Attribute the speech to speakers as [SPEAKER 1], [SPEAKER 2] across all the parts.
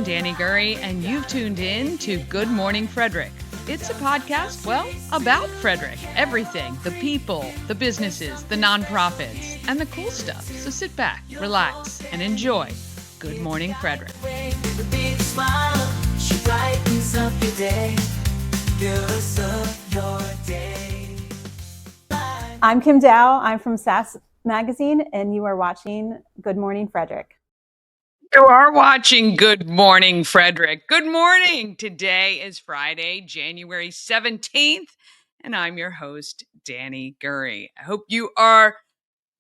[SPEAKER 1] I'm Danny Gurry, and you've tuned in to Good Morning Frederick. It's a podcast, about Frederick. Everything, the people, the businesses, the nonprofits, and the cool stuff. So sit back, relax, and enjoy Good Morning Frederick.
[SPEAKER 2] I'm Kim Dow. I'm from SAS Magazine, and you are watching Good Morning Frederick.
[SPEAKER 1] You are watching Good Morning Frederick. Good morning. Today is Friday, January 17th, and I'm your host, Danny Gurry. I hope you are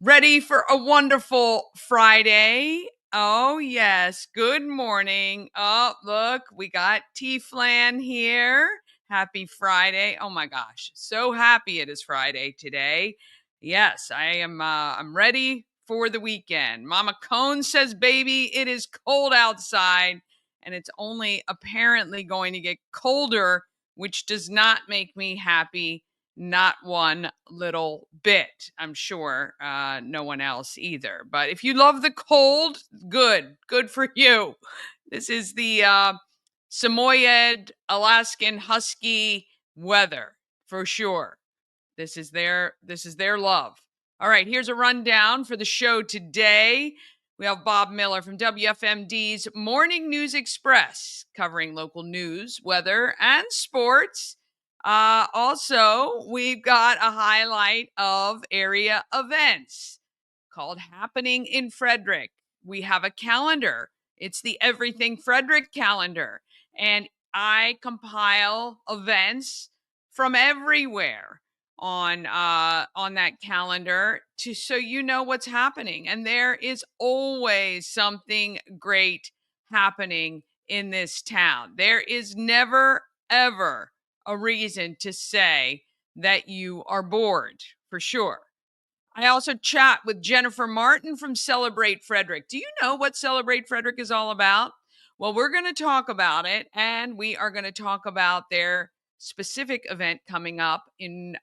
[SPEAKER 1] ready for a wonderful Friday. Oh, yes. Good morning. Oh, look, we got T-Flan here. Happy Friday. Oh, my gosh. So happy it is Friday today. Yes, I am. I'm ready for the weekend. Mama Cone says, baby, it is cold outside, and it's only apparently going to get colder, which does not make me happy. Not one little bit. I'm sure no one else either. But if you love the cold, good for you. This is the Samoyed Alaskan Husky weather for sure. This is their love. All right, here's a rundown for the show today. We have Bob Miller from WFMD's Morning News Express covering local news, weather, and sports. Also, we've got a highlight of area events called Happening in Frederick. We have a calendar. It's the Everything Frederick calendar. And I compile events from everywhere on that calendar so you know what's happening. And there is always something great happening in this town. There is never, ever a reason to say that you are bored, for sure. I also chat with Jennifer Martin from Celebrate Frederick. Do you know what Celebrate Frederick is all about? Well, we're going to talk about it, and we are going to talk about their specific event coming up in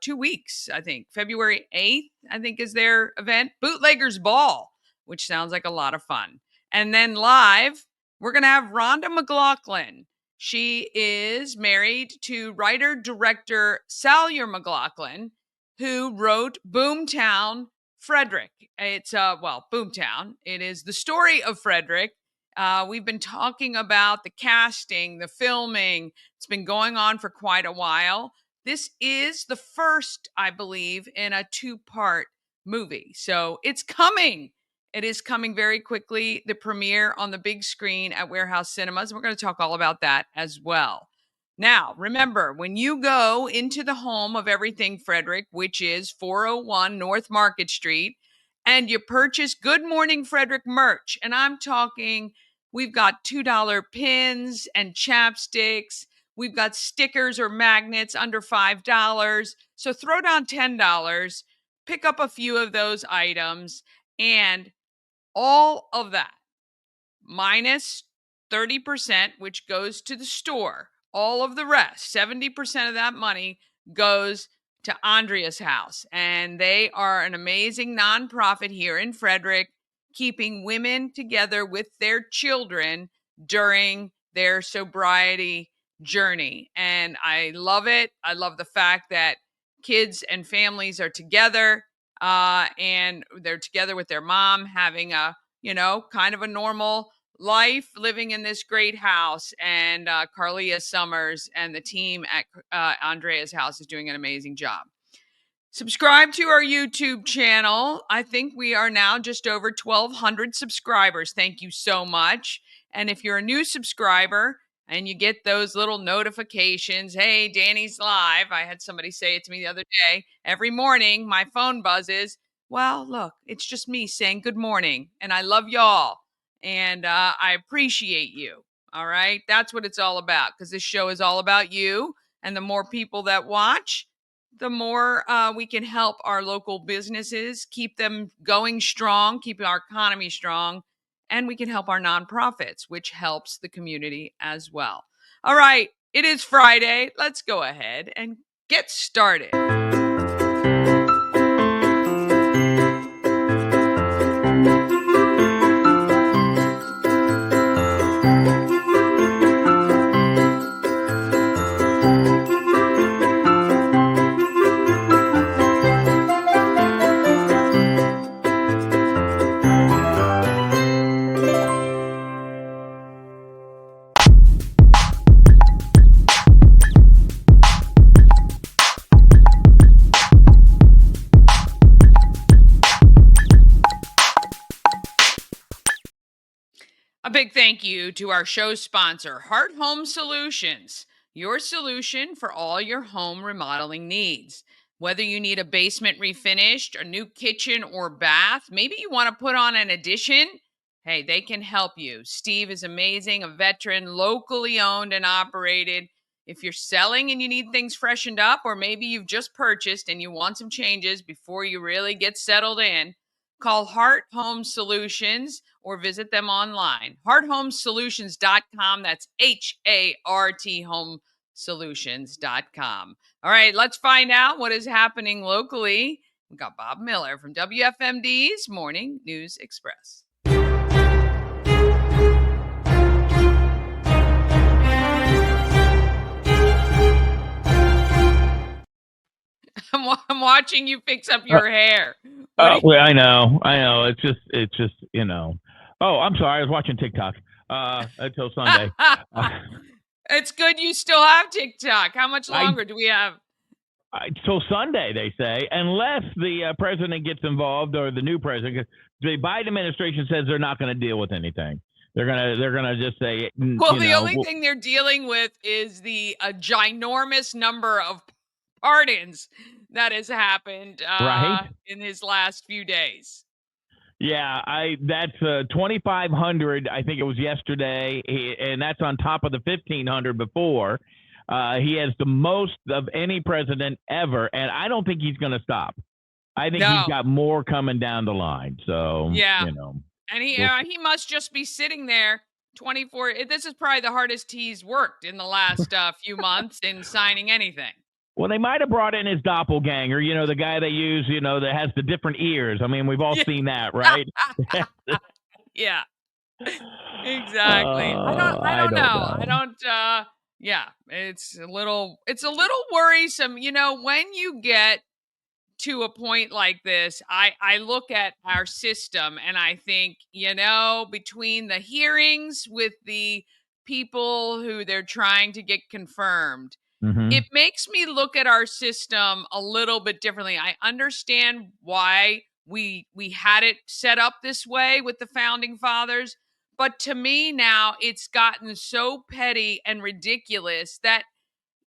[SPEAKER 1] 2 weeks, I think. February 8th, I think, is their event, Bootleggers Ball, which sounds like a lot of fun. And then live, we're going to have Rhonda McLaughlin. She is married to writer-director Salyer McLaughlin, who wrote Boomtown Frederick. It's, Boomtown. It is the story of Frederick. We've been talking about the casting, the filming. It's been going on for quite a while. This is the first, I believe, in a 2-part movie. So it's coming. It is coming very quickly. The premiere on the big screen at Warehouse Cinemas. We're going to talk all about that as well. Now, remember, when you go into the home of Everything Frederick, which is 401 North Market Street, and you purchase Good Morning Frederick merch, and I'm talking, we've got $2 pins and chapsticks. We've got stickers or magnets under $5. So throw down $10, pick up a few of those items, and all of that minus 30%, which goes to the store. All of the rest, 70% of that money, goes to Andrea's House. And they are an amazing nonprofit here in Frederick, keeping women together with their children during their sobriety journey. And I love it. I love the fact that kids and families are together and they're together with their mom, having a, kind of a normal life, living in this great house. And Carlia Summers and the team at Andrea's House is doing an amazing job. Subscribe to our YouTube channel. I think we are now just over 1,200 subscribers. Thank you so much. And if you're a new subscriber and you get those little notifications, hey, Danny's live. I had somebody say it to me the other day. Every morning, my phone buzzes. Well, look, it's just me saying good morning. And I love y'all. And I appreciate you. All right. That's what it's all about, because this show is all about you. And the more people that watch, the more we can help our local businesses, keep them going strong, keeping our economy strong, and we can help our nonprofits, which helps the community as well. All right. It is Friday. Let's go ahead and get started. big thank you to our show sponsor, Heart Home Solutions, your solution for all your home remodeling needs. Whether you need a basement refinished, a new kitchen or bath, maybe you want to put on an addition, hey, they can help you. Steve is amazing, a veteran, locally owned and operated. If you're selling and you need things freshened up, or maybe you've just purchased and you want some changes before you really get settled in, call Heart Home Solutions or visit them online. HeartHomeSolutions.com. That's HART HomeSolutions.com. All right, let's find out what is happening locally. We got Bob Miller from WFMD's Morning News Express. I'm watching you fix up your hair.
[SPEAKER 3] Well, I know. It's just, Oh, I'm sorry. I was watching TikTok until Sunday.
[SPEAKER 1] It's good you still have TikTok. How much longer do we have?
[SPEAKER 3] Till Sunday, they say, unless the president gets involved or the new president. The Biden administration says they're not going to deal with anything. They're gonna just say.
[SPEAKER 1] Well, the only thing they're dealing with is the ginormous number of pardons that has happened
[SPEAKER 3] right
[SPEAKER 1] in his last few days.
[SPEAKER 3] Yeah, that's 2,500. I think it was yesterday, and that's on top of the 1,500 before. He has the most of any president ever, and I don't think he's going to stop. I think he's got more coming down the line. So
[SPEAKER 1] yeah, and he must just be sitting there 24. This is probably the hardest he's worked in the last few months in signing anything.
[SPEAKER 3] Well, they might have brought in his doppelganger, the guy they use, that has the different ears. I mean, we've all seen that, right?
[SPEAKER 1] Yeah, exactly. I don't know. Yeah, it's a little worrisome. When you get to a point like this, I look at our system and I think, between the hearings with the people who they're trying to get confirmed, it makes me look at our system a little bit differently. I understand why we had it set up this way with the founding fathers, but to me now it's gotten so petty and ridiculous that,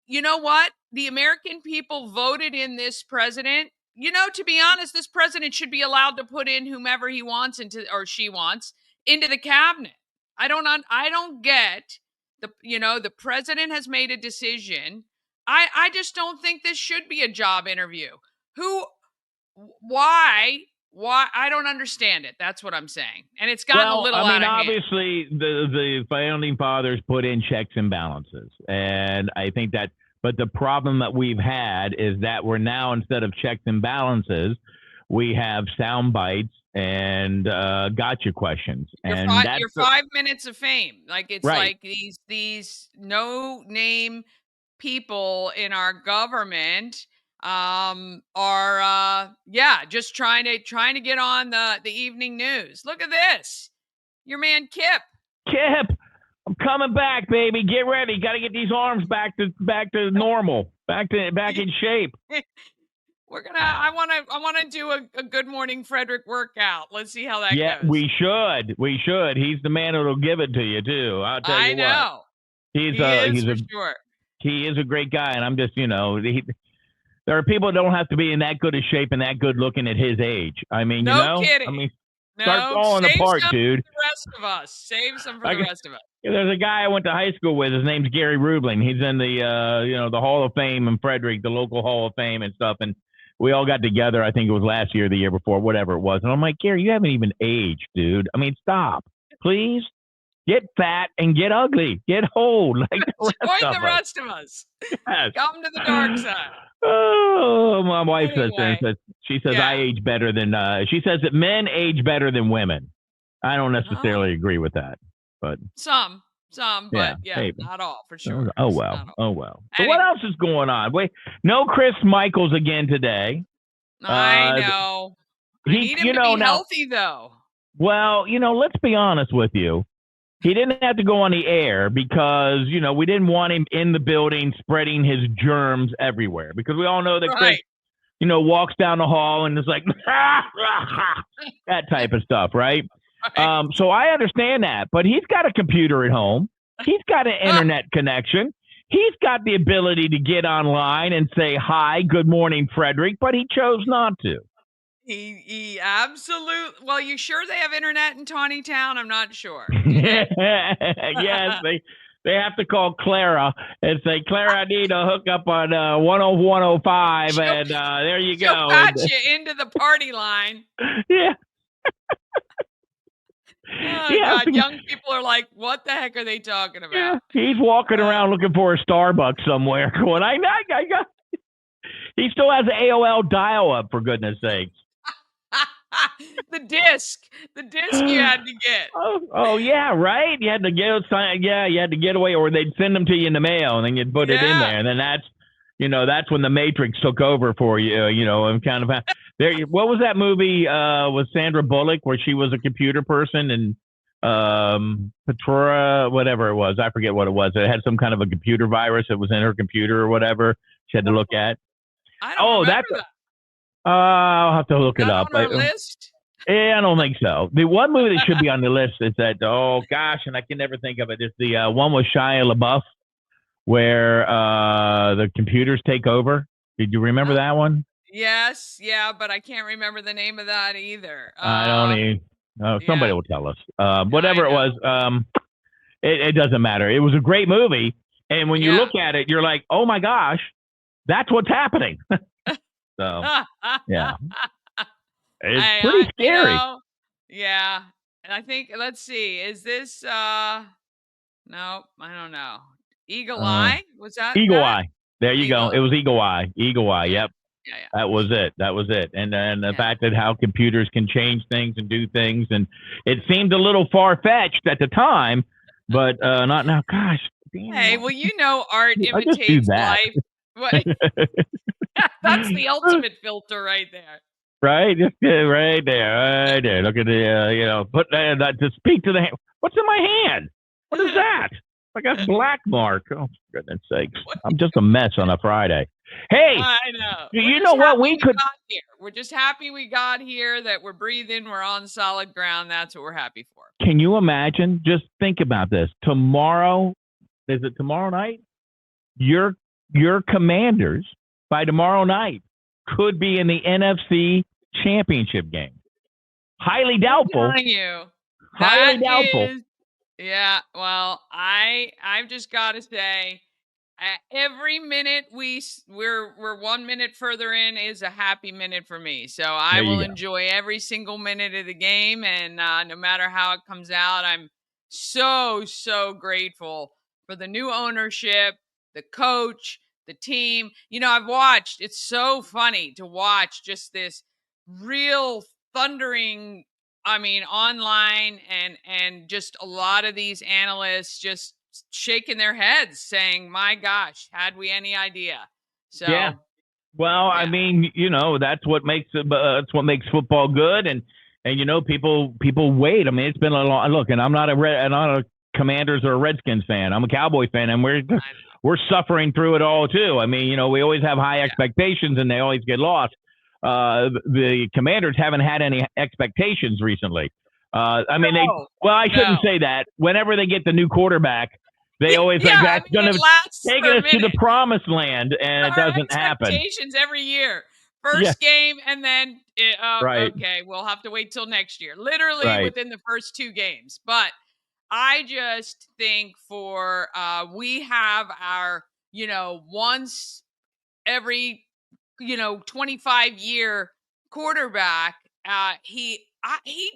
[SPEAKER 1] you know what? The American people voted in this president. To be honest, this president should be allowed to put in whomever he wants or she wants into the cabinet. I don't get the president has made a decision. I just don't think this should be a job interview. Why? I don't understand it. That's what I'm saying. And it's gotten a little out of hand.
[SPEAKER 3] Obviously the founding fathers put in checks and balances. And I think that, but the problem that we've had is that we're now, instead of checks and balances, we have sound bites and gotcha questions. And
[SPEAKER 1] your 5 minutes of fame. Like it's right. Like these no name people in our government are just trying to get on the evening news. Look at this. Your man Kip,
[SPEAKER 3] I'm coming back, baby. Get ready. Got to get these arms back to normal, back in shape.
[SPEAKER 1] I want to do a Good Morning Frederick workout. Let's see how that goes.
[SPEAKER 3] Yeah, we should. He's the man that'll give it to you too. I'll tell you what. I know. He is a great guy, and I'm just, there are people that don't have to be in that good a shape and that good looking at his age. I mean,
[SPEAKER 1] no kidding.
[SPEAKER 3] I mean, start falling apart, dude.
[SPEAKER 1] Save some for the rest of us.
[SPEAKER 3] There's a guy I went to high school with. His name's Gary Rubling. He's in the the Hall of Fame in Frederick, the local Hall of Fame and stuff. And we all got together. I think it was last year, the year before, whatever it was. And I'm like, Gary, you haven't even aged, dude. I mean, stop, please. Get fat and get ugly. Get old. Like
[SPEAKER 1] the rest of us. Yes. Come to the dark side.
[SPEAKER 3] Oh, my wife says I age better than. She says that men age better than women. I don't necessarily agree with that, but
[SPEAKER 1] some, but not all for sure.
[SPEAKER 3] Oh well. So what else is going on? Wait, no Chris Michaels again today.
[SPEAKER 1] I know. I need him to be healthy though.
[SPEAKER 3] Well, let's be honest with you. He didn't have to go on the air because, we didn't want him in the building spreading his germs everywhere. Because we all know that Chris, walks down the hall and is like, that type of stuff, right?
[SPEAKER 1] Right.
[SPEAKER 3] So I understand that, but he's got a computer at home. He's got an internet connection. He's got the ability to get online and say, hi, good morning, Frederick, but he chose not to.
[SPEAKER 1] He absolutely. Well, you sure they have internet in Tawny Town? I'm not sure.
[SPEAKER 3] Yes, they have to call Clara and say, Clara, I need a hookup on 10105, and there you
[SPEAKER 1] She'll
[SPEAKER 3] go.
[SPEAKER 1] patch you into the party line.
[SPEAKER 3] Yeah.
[SPEAKER 1] Oh,
[SPEAKER 3] Yeah,
[SPEAKER 1] God. Young people are like, what the heck are they talking
[SPEAKER 3] yeah.
[SPEAKER 1] about?
[SPEAKER 3] He's walking around looking for a Starbucks somewhere. Going, I got. He still has an AOL dial-up, for goodness sakes.
[SPEAKER 1] The disc you had to get.
[SPEAKER 3] Oh yeah, right. You had to you had to get away, or they'd send them to you in the mail, and then you'd put it in there, and then that's when the Matrix took over for you, and kind of there. What was that movie with Sandra Bullock where she was a computer person and Petrora, whatever it was, I forget what it was. It had some kind of a computer virus that was in her computer or whatever. She had to look at.
[SPEAKER 1] I don't remember that.
[SPEAKER 3] I'll have to look it up.
[SPEAKER 1] On our list?
[SPEAKER 3] I don't think so. The one movie that should be on the list is that, oh gosh, and I can never think of it. It's the one with Shia LaBeouf where the computers take over. Did you remember that one?
[SPEAKER 1] Yes, yeah, but I can't remember the name of that either.
[SPEAKER 3] I don't even. Somebody will tell us. Whatever it was, it doesn't matter. It was a great movie, and when you look at it, you're like, oh my gosh, that's what's happening. So, yeah. It's pretty scary.
[SPEAKER 1] Yeah. And I think, let's see, is this, no, I don't know. Eagle Eye? Was that
[SPEAKER 3] Eagle
[SPEAKER 1] that?
[SPEAKER 3] Eye. There you go. It was Eagle Eye. Eagle Eye. Yep.
[SPEAKER 1] Yeah.
[SPEAKER 3] That was it. And the fact that how computers can change things and do things. And it seemed a little far-fetched at the time, but not now. Gosh. Damn.
[SPEAKER 1] Hey, well, art imitates life. What? That's the ultimate filter right there.
[SPEAKER 3] Right, just right there. Look at the, put that to speak to the hand. What's in my hand? What is that? I got black mark. Oh, for goodness sakes! I'm just a mess on a Friday. Hey,
[SPEAKER 1] I know.
[SPEAKER 3] You know what?
[SPEAKER 1] We're just happy we got here. That we're breathing. We're on solid ground. That's what we're happy for.
[SPEAKER 3] Can you imagine? Just think about this. Tomorrow, is it tomorrow night? Your Commanders by tomorrow night could be in the NFC Championship game. Highly doubtful. Highly doubtful.
[SPEAKER 1] Yeah, well, I've just got to say, every minute we're 1 minute further in is a happy minute for me. So I will enjoy every single minute of the game, and no matter how it comes out, I'm so grateful for the new ownership, the coach, the team. I've watched. It's so funny to watch just this real thundering. I mean, online and just a lot of these analysts just shaking their heads saying, my gosh, had we any idea? So,
[SPEAKER 3] yeah. Well, I mean, that's what makes football good. And people wait. I mean, it's been a long look, and I'm not a Commanders or a Redskins fan. I'm a Cowboy fan, and we're suffering through it all too. I mean, we always have high expectations and they always get lost. The Commanders haven't had any expectations recently. I shouldn't say that. Whenever they get the new quarterback, they always that's going to take us to the promised land, and it doesn't happen.
[SPEAKER 1] Expectations every year. First game, and then okay, we'll have to wait till next year. Literally within the first 2 games. But I just think we have our once every 25-year quarterback. He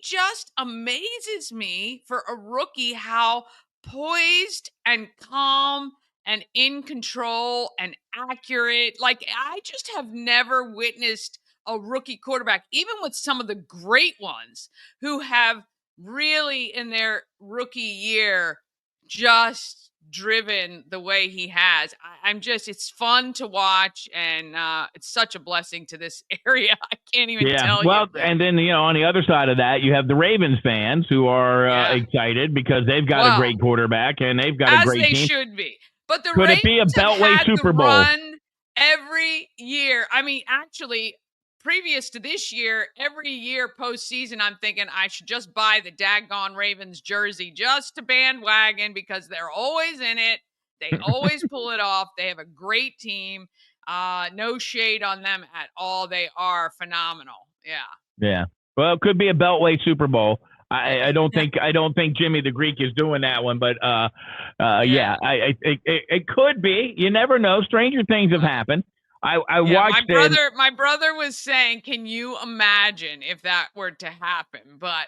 [SPEAKER 1] just amazes me for a rookie how poised and calm and in control and accurate. Like, I just have never witnessed a rookie quarterback, even with some of the great ones who have really in their rookie year just driven the way he has. It's fun to watch, and it's such a blessing to this area. I can't even tell you.
[SPEAKER 3] Well, and then on the other side of that, you have the Ravens fans who are excited because they've got a great quarterback and they've got a great team.
[SPEAKER 1] As they should be. But the
[SPEAKER 3] Could
[SPEAKER 1] Ravens
[SPEAKER 3] it be a Beltway Super Bowl
[SPEAKER 1] run every year? I mean, actually, previous to this year, every year postseason, I'm thinking I should just buy the daggone Ravens jersey just to bandwagon because they're always in it. They always pull it off. They have a great team. No shade on them at all. They are phenomenal. Yeah.
[SPEAKER 3] Yeah. Well, it could be a Beltway Super Bowl. I don't think Jimmy the Greek is doing that one, but yeah, it could be. You never know. Stranger things have happened. I watched
[SPEAKER 1] my brother was saying, can you imagine if that were to happen? But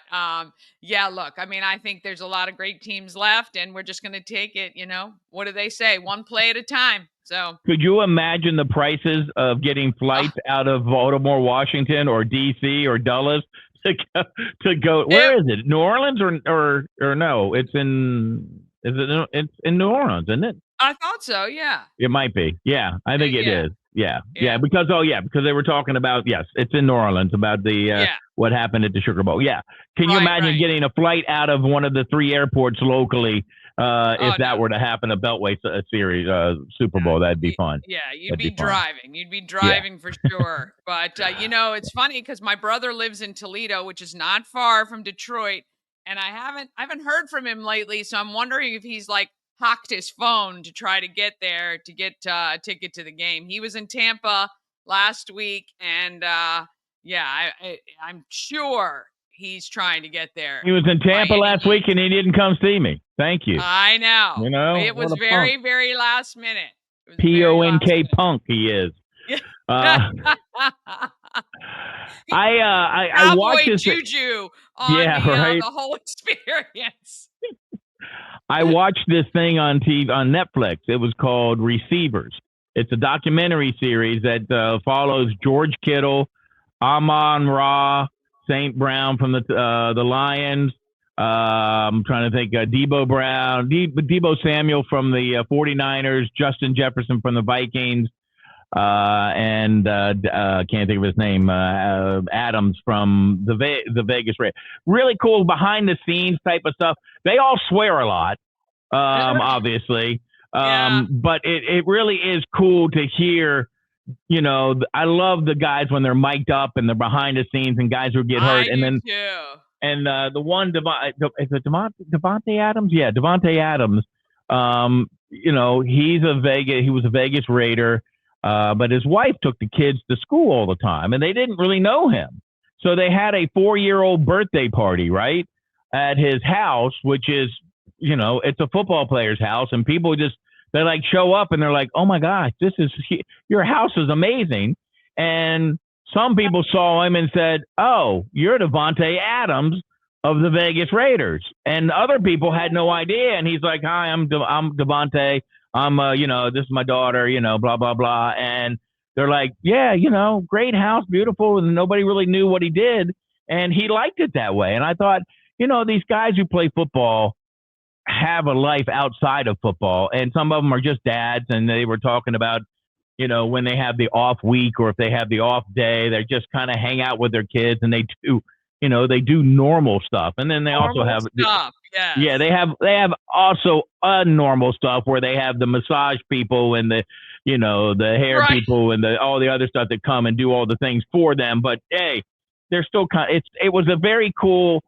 [SPEAKER 1] yeah, look, I mean, I think there's a lot of great teams left, and we're just going to take it. What do they say? One play at a time. So
[SPEAKER 3] could you imagine the prices of getting flights out of Baltimore, Washington, or DC or Dulles to go? Where is it? New Orleans or no? It's in New Orleans, isn't it?
[SPEAKER 1] I thought so. Yeah.
[SPEAKER 3] It might be. Yeah, I think it is. Yeah. Because they were talking about it's in New Orleans about the what happened at the Sugar Bowl. Yeah. Can you imagine getting a flight out of one of the 3 airports locally? If that were to happen, a Beltway series Super Bowl, that'd be fun.
[SPEAKER 1] Yeah, you'd be driving. You'd be driving for sure. But it's funny because my brother lives in Toledo, which is not far from Detroit, and I haven't heard from him lately. So I'm wondering if he's like hocked his phone to try to get there to get a ticket to the game. He was in Tampa last week, and I'm sure he's trying to get there.
[SPEAKER 3] He was in Tampa last week, and he didn't come see me. Thank you.
[SPEAKER 1] I know. It was very, very last minute.
[SPEAKER 3] PONK punk he is. I watched this
[SPEAKER 1] juju on the whole experience.
[SPEAKER 3] I watched this thing on TV on Netflix. It was called Receivers. It's a documentary series that follows George Kittle, Amon-Ra, St. Brown from the Lions. I'm trying to think. Debo Brown, Debo Samuel from the 49ers, Justin Jefferson from the Vikings, and can't think of his name. Adams from the Vegas Raiders. Really cool behind the scenes type of stuff. They all swear a lot, obviously, but it really is cool to hear. I love the guys when they're mic'd up and they're behind the scenes and guys who get hurt, and then.
[SPEAKER 1] Too.
[SPEAKER 3] And the one, is it Devontae Adams? Yeah, Devontae Adams. He was a Vegas Raider, but his wife took the kids to school all the time, and they didn't really know him. So they had a 4-year-old birthday party, right, at his house, which is, it's a football player's house, and people they like show up and they're like, oh my gosh, your house is amazing. And some people saw him and said, oh, you're Devontae Adams of the Vegas Raiders. And other people had no idea. And he's like, hi, I'm Devontae. I'm, this is my daughter, blah, blah, blah. And they're like, yeah, great house, beautiful. And nobody really knew what he did. And he liked it that way. And I thought, these guys who play football have a life outside of football. And some of them are just dads. And they were talking about, when they have the off week or if they have the off day, they just kind of hang out with their kids and they do normal stuff. And then they also have they have also normal stuff where they have the massage people and the hair people and all the other stuff that come and do all the things for them. But hey, they're still it was a very cool.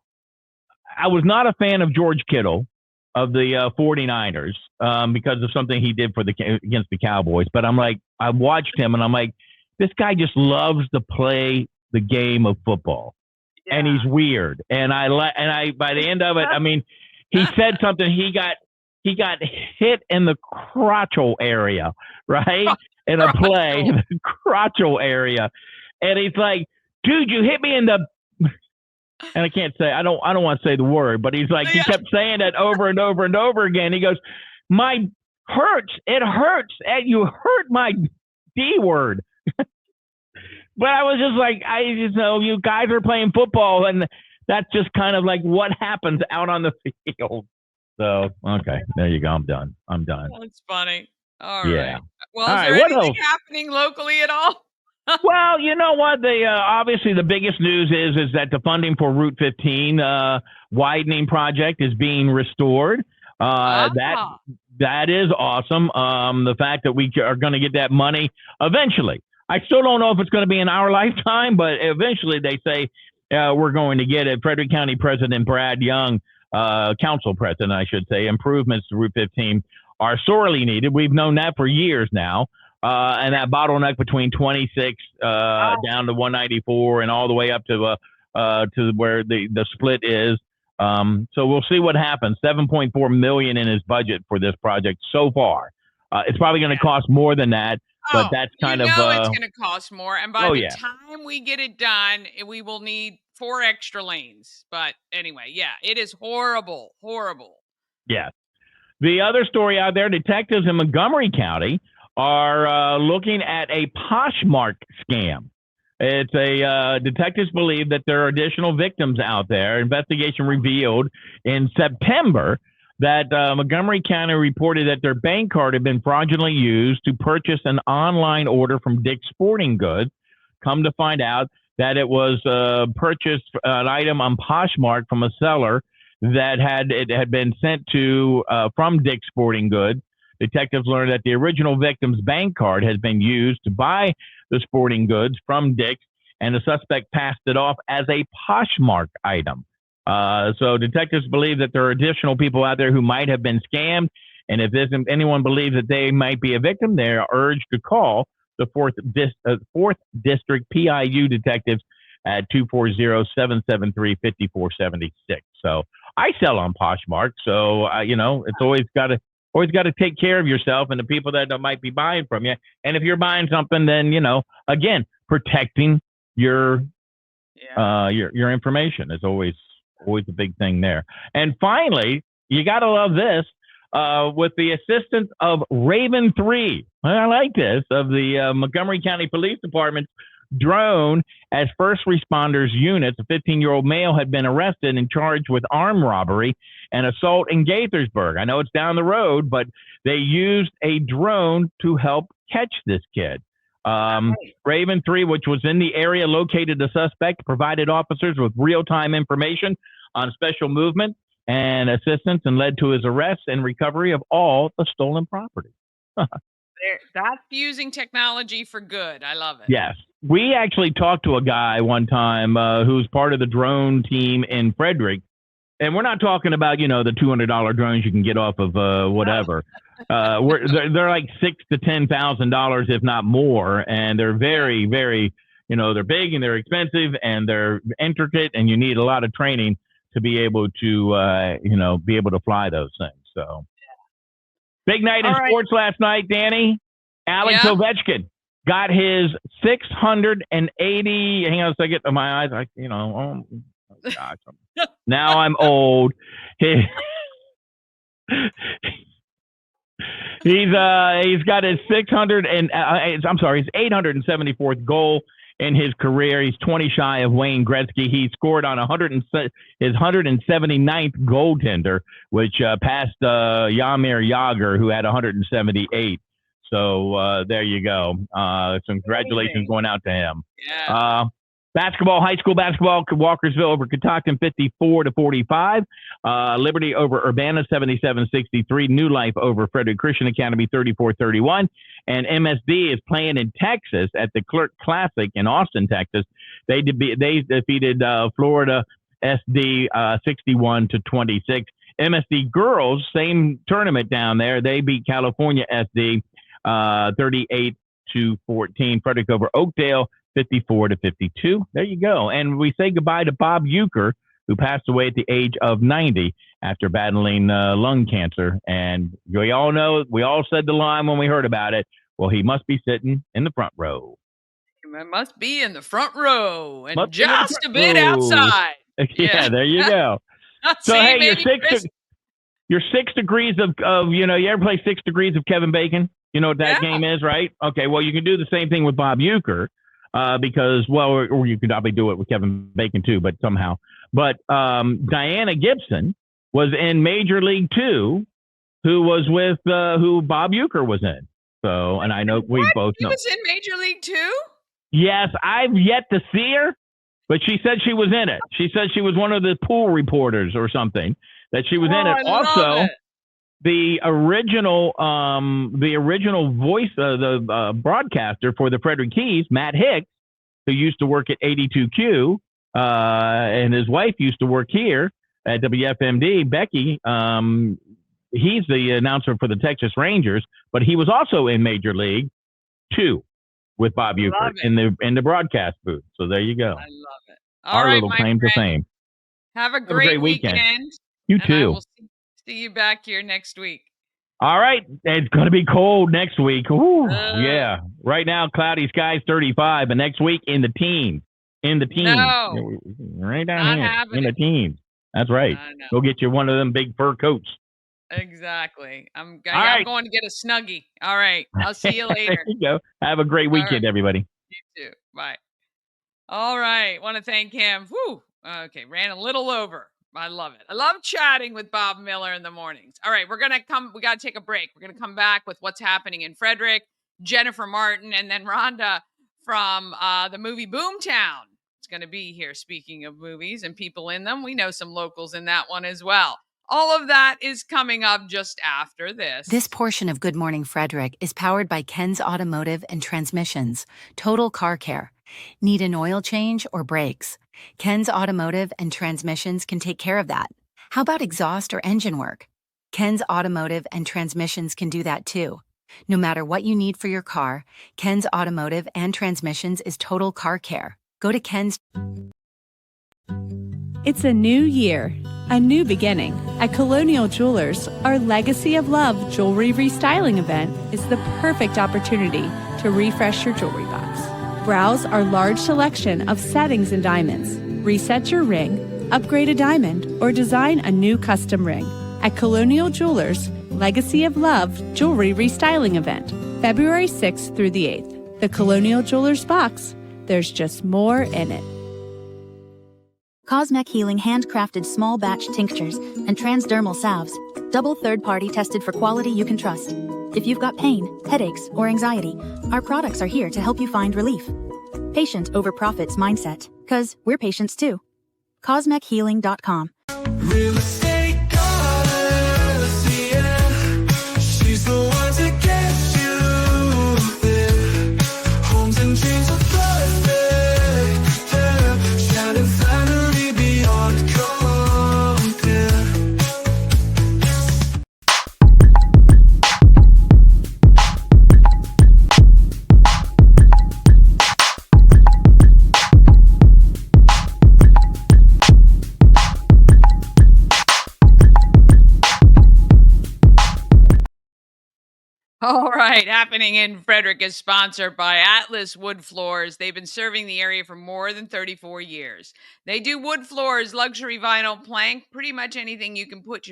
[SPEAKER 3] I was not a fan of George Kittle of the 49ers because of something he did against the Cowboys. But I'm like, I watched him and I'm like, this guy just loves to play the game of football. Yeah. And he's weird. And I by the end of it, I mean, he said something, he got hit in the crotchal area, right? In a play, the crotchal area. And he's like, dude, you hit me in the, and I can't say, I don't want to say the word, but he's like, he kept saying that over and over and over again. He goes, it hurts, and you hurt my D word. But I was just like, you guys are playing football, and that's just kind of like what happens out on the field. So, okay, there you go. I'm done.
[SPEAKER 1] That's funny. All right. Well, is there anything happening locally at all?
[SPEAKER 3] Well, you know what? Obviously the biggest news is that the funding for Route 15 widening project is being restored. That is awesome. The fact that we are going to get that money eventually. I still don't know if it's going to be in our lifetime, but eventually they say we're going to get it. Frederick County President Brad Young, Council President, I should say, improvements to Route 15 are sorely needed. We've known that for years now. And that bottleneck between 26 down to 194 and all the way up to where the split is. So we'll see what happens. $7.4 million in his budget for this project so far. It's probably going to cost more than that, but that's kind of
[SPEAKER 1] it's going to cost more. And by the
[SPEAKER 3] yeah.
[SPEAKER 1] time we get it done, we will need 4 extra lanes. But anyway, yeah, it is horrible, horrible.
[SPEAKER 3] Yeah. The other story out there, detectives in Montgomery County are looking at a Poshmark scam. It's a detectives believe that there are additional victims out there. Investigation revealed in September that Montgomery County reported that their bank card had been fraudulently used to purchase an online order from Dick's Sporting Goods. Come to find out that it was purchased an item on Poshmark from a seller that had been sent to from Dick's Sporting Goods. Detectives learned that the original victim's bank card has been used to buy the sporting goods from Dick's, and the suspect passed it off as a Poshmark item. So detectives believe that there are additional people out there who might have been scammed, and if anyone believes that they might be a victim, they are urged to call the 4th District PIU detectives at 240-773-5476. So I sell on Poshmark, so it's always got to take care of yourself and the people that might be buying from you. And if you're buying something, then again, protecting your information is always a big thing there. And finally, you got to love this. With the assistance of Raven 3, I like this, of the Montgomery County Police Department's drone as first responders units, a 15-year-old male had been arrested and charged with armed robbery and assault in Gaithersburg. I know it's down the road, but they used a drone to help catch this kid. Raven 3, which was in the area, located the suspect, provided officers with real-time information on special movement and assistance, and led to his arrest and recovery of all the stolen property.
[SPEAKER 1] That's using technology for good. I love it.
[SPEAKER 3] Yes. We actually talked to a guy one time who's part of the drone team in Frederick. And we're not talking about, the $200 drones you can get off of whatever. They're like $6,000 to $10,000, if not more. And they're very, very, they're big and they're expensive and they're intricate, and you need a lot of training to be able to, be able to fly those things. So big night in sports last night, Danny. Alex Ovechkin got his 680. Hang on a second. My eyes, oh gosh. Now I'm old. He's got his 874th goal in his career. He's 20 shy of Wayne Gretzky. He scored on his 179th goaltender, which passed Jaromir Jagr, who had 178. So there you go. Some congratulations going out to him.
[SPEAKER 1] Yeah.
[SPEAKER 3] Basketball, high school basketball, Walkersville over Catoctin 54-45. Liberty over Urbana 77-63. New Life over Frederick Christian Academy 34-31. And MSD is playing in Texas at the Clerk Classic in Austin, Texas. They defeated Florida SD 61-26. MSD girls, same tournament down there. They beat California SD 38-14. Frederick over Oakdale 54-52. There you go. And we say goodbye to Bob Euchre, who passed away at the age of 90 after battling lung cancer. And we all said the line when we heard about it. Well, he must be sitting in the front row.
[SPEAKER 1] He must be in the front row and just a bit outside.
[SPEAKER 3] Yeah, there you go. So, hey, you're 6 degrees of you ever play 6 degrees of Kevin Bacon? You know what that game is, right? Okay, well, you can do the same thing with Bob Euchre. Because, or you could probably do it with Kevin Bacon too, but somehow. But Diana Gibson was in Major League 2, who was with who Bob Euchre was in. So, and I know we both know.
[SPEAKER 1] She was in Major League 2?
[SPEAKER 3] Yes, I've yet to see her, but she said she was in it. She said she was one of the pool reporters or something, that she was in it. Also, the original voice, the broadcaster for the Frederick Keys, Matt Hicks, who used to work at 82Q, and his wife used to work here at WFMD, Becky. He's the announcer for the Texas Rangers, but he was also in Major League 2 with Bob Uecker in the broadcast booth. So there you go.
[SPEAKER 1] I love it. All
[SPEAKER 3] Our
[SPEAKER 1] right,
[SPEAKER 3] little
[SPEAKER 1] my
[SPEAKER 3] claim to
[SPEAKER 1] friend.
[SPEAKER 3] fame.
[SPEAKER 1] Have a great weekend.
[SPEAKER 3] You
[SPEAKER 1] and I
[SPEAKER 3] too.
[SPEAKER 1] will see you back here next week.
[SPEAKER 3] All right. It's going to be cold next week. Ooh, yeah. Right now, cloudy skies 35, but next week in the teens. In the teens.
[SPEAKER 1] No.
[SPEAKER 3] Right down
[SPEAKER 1] Not
[SPEAKER 3] here.
[SPEAKER 1] happening.
[SPEAKER 3] In the teens. That's right. Go get you one of them big fur coats.
[SPEAKER 1] Exactly. I'm
[SPEAKER 3] right.
[SPEAKER 1] going to get a Snuggie. All right. I'll see you later.
[SPEAKER 3] There you go. Have a great weekend, everybody.
[SPEAKER 1] You too. Bye. All right. Want to thank him. Whew. Okay. Ran a little over. I love it. I love chatting with Bob Miller in the mornings. All right. We got to take a break. We're going to come back with what's happening in Frederick, Jennifer Martin, and then Rhonda from the movie Boomtown. It's going to be here. Speaking of movies and people in them, we know some locals in that one as well. All of that is coming up just after this.
[SPEAKER 4] This portion of Good Morning Frederick is powered by Ken's Automotive and Transmissions, Total Car Care. Need an oil change or brakes? Ken's Automotive and Transmissions can take care of that. How about exhaust or engine work? Ken's Automotive and Transmissions can do that too. No matter what you need for your car, Ken's Automotive and Transmissions is Total Car Care. Go to Ken's.
[SPEAKER 5] It's a new year, a new beginning. At Colonial Jewelers, our Legacy of Love jewelry restyling event is the perfect opportunity to refresh your jewelry box. Browse our large selection of settings and diamonds. Reset your ring, upgrade a diamond, or design a new custom ring. At Colonial Jewelers, Legacy of Love jewelry restyling event, February 6th through the 8th. The Colonial Jewelers box, there's just more in it.
[SPEAKER 6] Cosmec Healing handcrafted small batch tinctures and transdermal salves, double third-party tested for quality you can trust. If you've got pain, headaches, or anxiety, our products are here to help you find relief. Patient over profits mindset, 'cause we're patients too. CosmecHealing.com.
[SPEAKER 7] Real estate goddess, yeah. She's the one to get you there. Homes and dreams are perfect, yeah. Shining finally beyond compare.
[SPEAKER 1] All right, happening in Frederick is sponsored by Atlas Wood Floors. They've been serving the area for more than 34 years. They do wood floors, luxury vinyl, plank, pretty much anything you can put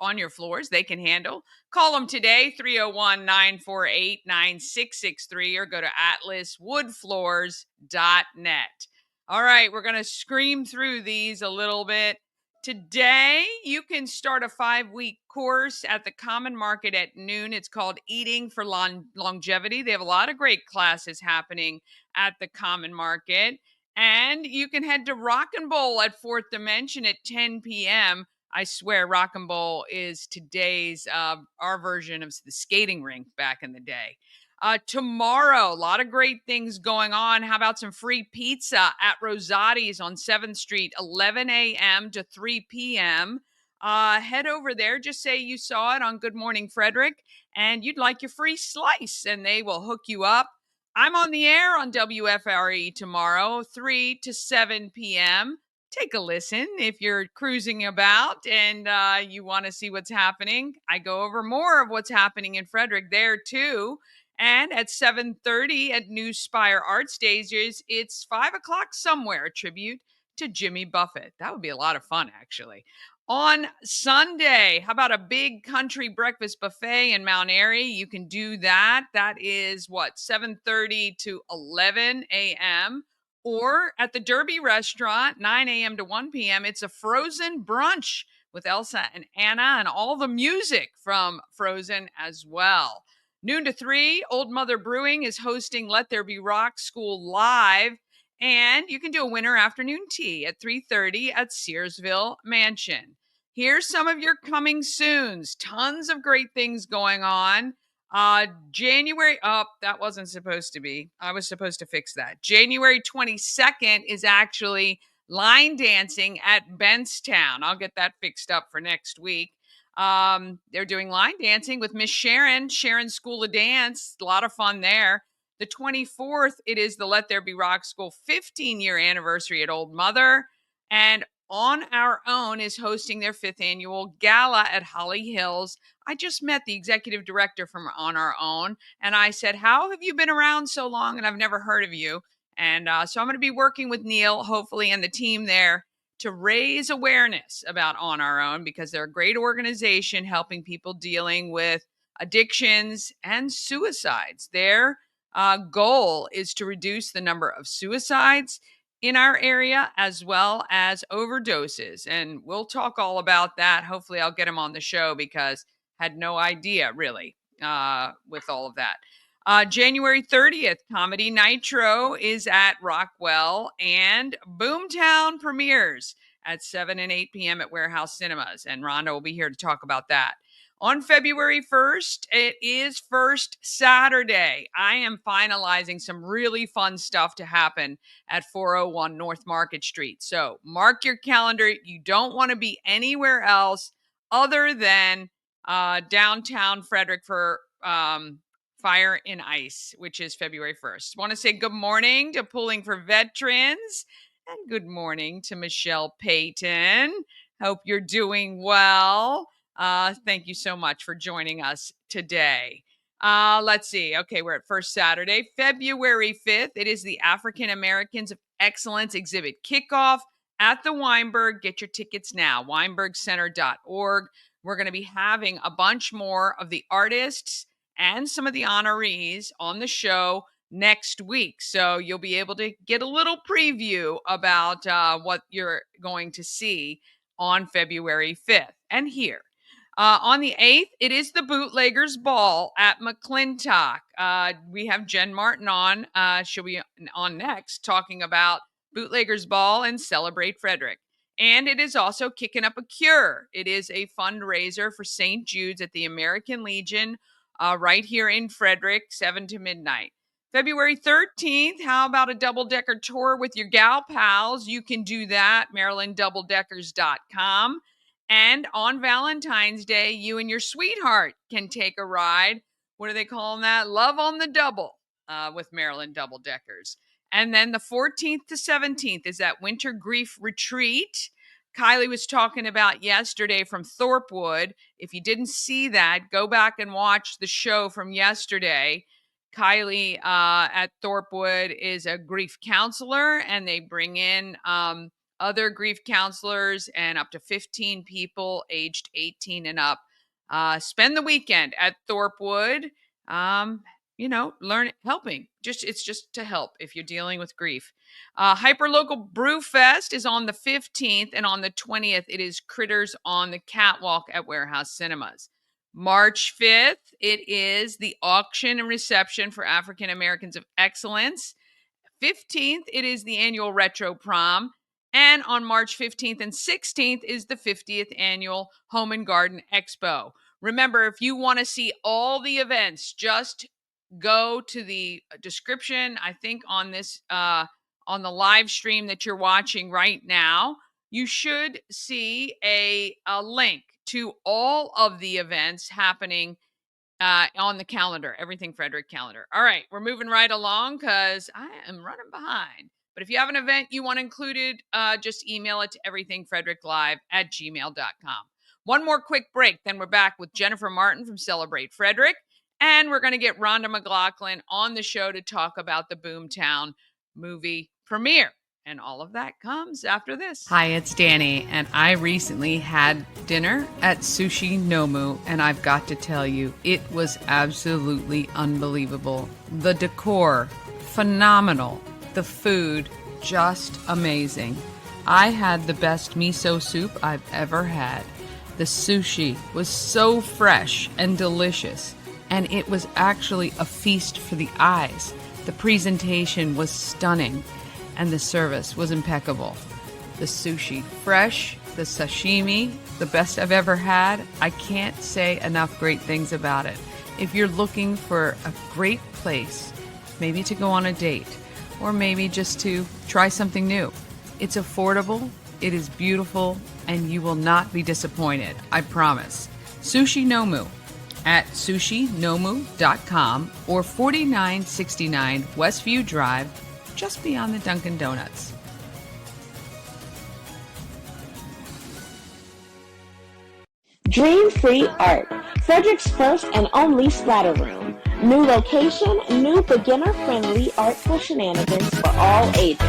[SPEAKER 1] on your floors, they can handle. Call them today, 301-948-9663, or go to atlaswoodfloors.net. All right, we're going to scream through these a little bit. Today, you can start a 5-week course at the Common Market at noon. It's called Eating for Longevity. They have a lot of great classes happening at the Common Market. And you can head to Rock and Bowl at Fourth Dimension at 10 p.m. I swear Rock and Bowl is today's, our version of the skating rink back in the day. Tomorrow, a lot of great things going on. How about some free pizza at Rosati's on 7th Street, 11 a.m. to 3 p.m. Head over there. Just say you saw it on Good Morning Frederick and you'd like your free slice, and they will hook you up. I'm on the air on WFRE tomorrow, 3 to 7 p.m. Take a listen if you're cruising about and you want to see what's happening. I go over more of what's happening in Frederick there too. And at 7:30 at New Spire Art Stages, it's 5 o'clock somewhere, a tribute to Jimmy Buffett. That would be a lot of fun, actually. On Sunday, how about a big country breakfast buffet in Mount Airy? You can do that. That is 7:30 to 11 a.m. Or at the Derby Restaurant, 9 a.m. to 1 p.m. It's a Frozen brunch with Elsa and Anna and all the music from Frozen as well. Noon to 3, Old Mother Brewing is hosting Let There Be Rock School Live. And you can do a winter afternoon tea at 3:30 at Searsville Mansion. Here's some of your coming soons. Tons of great things going on. January, that wasn't supposed to be. I was supposed to fix that. January 22nd is actually line dancing at Bentstown. I'll get that fixed up for next week. They're doing line dancing with Miss Sharon's School of Dance. A lot of fun there. The 24th, it is the Let There Be Rock School 15-year anniversary at Old Mother. And On Our Own is hosting their 5th annual gala at Holly Hills. I just met the executive director from On Our Own, and I said, how have you been around so long? And I've never heard of you. And so I'm going to be working with Neil, hopefully, and the team there to raise awareness about On Our Own, because they're a great organization helping people dealing with addictions and suicides. Their goal is to reduce the number of suicides in our area as well as overdoses. And we'll talk all about that. Hopefully I'll get him on the show, because had no idea really with all of that. January 30th, Comedy Nitro is at Rockwell, and Boomtown premieres at 7 and 8 p.m. at Warehouse Cinemas. And Rhonda will be here to talk about that. On February 1st, it is First Saturday. I am finalizing some really fun stuff to happen at 401 North Market Street. So mark your calendar. You don't want to be anywhere else other than downtown Frederick for Fire and Ice, which is February 1st. Want to say good morning to Pooling for Veterans, and good morning to Michelle Payton. Hope you're doing well. Thank you so much for joining us today. Let's see. Okay, we're at First Saturday, February 5th. It is the African Americans of Excellence exhibit kickoff at the Weinberg. Get your tickets now, weinbergcenter.org. We're going to be having a bunch more of the artists and some of the honorees on the show next week. So you'll be able to get a little preview about what you're going to see on February 5th and here. On the 8th, it is the Bootleggers Ball at McClintock. We have Jen Martin on. She'll be on next talking about Bootleggers Ball and Celebrate Frederick. And it is also Kicking Up a Cure. It is a fundraiser for St. Jude's at the American Legion right here in Frederick, 7 to midnight. February 13th, how about a double-decker tour with your gal pals? You can do that, MarylandDoubleDeckers.com. And on Valentine's Day, you and your sweetheart can take a ride. What are they calling that? Love on the Double with Maryland Double Deckers. And then the 14th to 17th is that Winter Grief Retreat. Kylie was talking about yesterday from Thorpewood. If you didn't see that, go back and watch the show from yesterday. Kylie at Thorpewood is a grief counselor, and they bring in other grief counselors and up to 15 people aged 18 and up. Spend the weekend at Thorpewood, helping. It's just to help if you're dealing with grief. Hyperlocal Brew Fest is on the 15th, and on the 20th, it is Critters on the Catwalk at Warehouse Cinemas. March 5th, it is the auction and reception for African Americans of Excellence. 15th, it is the annual Retro Prom. And on March 15th and 16th is the 50th annual Home and Garden Expo. Remember, if you want to see all the events, just go to the description, I think on this, on the live stream that you're watching right now. You should see a link to all of the events happening on the calendar, Everything Frederick calendar. All right, we're moving right along because I am running behind. But if you have an event you want included, just email it to everythingfredericklive@gmail.com. One more quick break, then we're back with Jennifer Martin from Celebrate Frederick. And we're going to get Rhonda McLaughlin on the show to talk about the Boomtown movie premiere. And all of that comes after this. Hi, it's Danny, and I recently had dinner at Sushi Nomu, and I've got to tell you, it was absolutely unbelievable. The decor, phenomenal. The food, just amazing. I had the best miso soup I've ever had. The sushi was so fresh and delicious, and it was actually a feast for the eyes. The presentation was stunning, and the service was impeccable. the sushi. Fresh, the sashimi, the best I've ever had. I can't say enough great things about it. If you're looking for a great place, maybe to go on a date, or maybe just to try something new, it's affordable, it is beautiful, and you will not be disappointed, I promise. Sushi Nomu at sushinomu.com or 4969 Westview Drive, just beyond the Dunkin' Donuts.
[SPEAKER 8] Dream Free Art, Frederick's first and only splatter room. New location, new beginner-friendly artful shenanigans for all ages.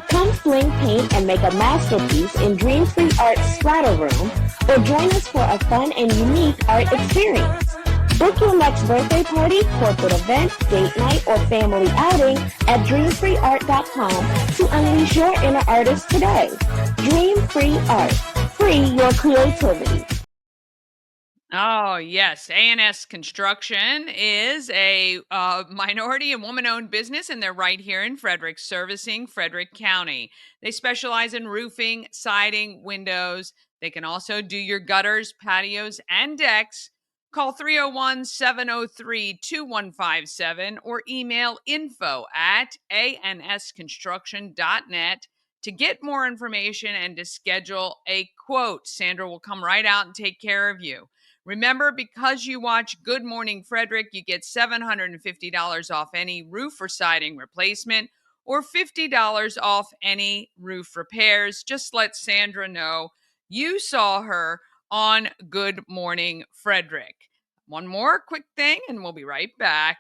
[SPEAKER 8] Come fling paint and make a masterpiece in Dream Free Art's splatter room, or join us for a fun and unique art experience. Book your next birthday party, corporate event, date night, or family outing at dreamfreeart.com to unleash your inner artist today. Dream Free Art. Free your creativity.
[SPEAKER 1] Oh, yes. A&S Construction is a minority and woman-owned business, and they're right here in Frederick, servicing Frederick County. They specialize in roofing, siding, windows. They can also do your gutters, patios, and decks. Call 301-703-2157 or email info@ansconstruction.net to get more information and to schedule a quote. Sandra will come right out and take care of you. Remember, because you watch Good Morning Frederick, you get $750 off any roof or siding replacement or $50 off any roof repairs. Just let Sandra know you saw her on Good Morning Frederick. One more quick thing, and we'll be right back.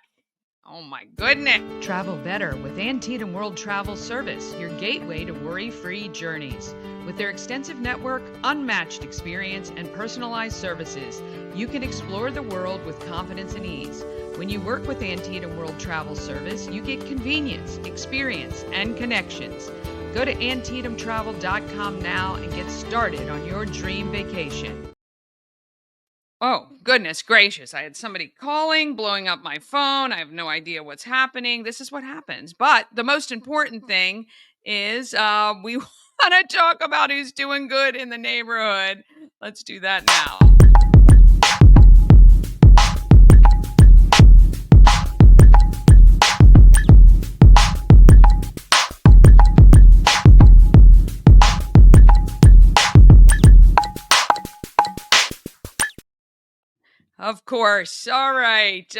[SPEAKER 1] Oh my goodness. Travel better with Antietam World Travel Service, your gateway to worry-free journeys. With their extensive network, unmatched experience, and personalized services, you can explore the world with confidence and ease. When you work with Antietam World Travel Service, you get convenience, experience, and connections. Go to AntietamTravel.com now and get started on your dream vacation. Oh, goodness gracious. I had somebody calling, blowing up my phone. I have no idea what's happening. This is what happens. But the most important thing is we want to talk about who's doing good in the neighborhood. Let's do that now. Of course. All right.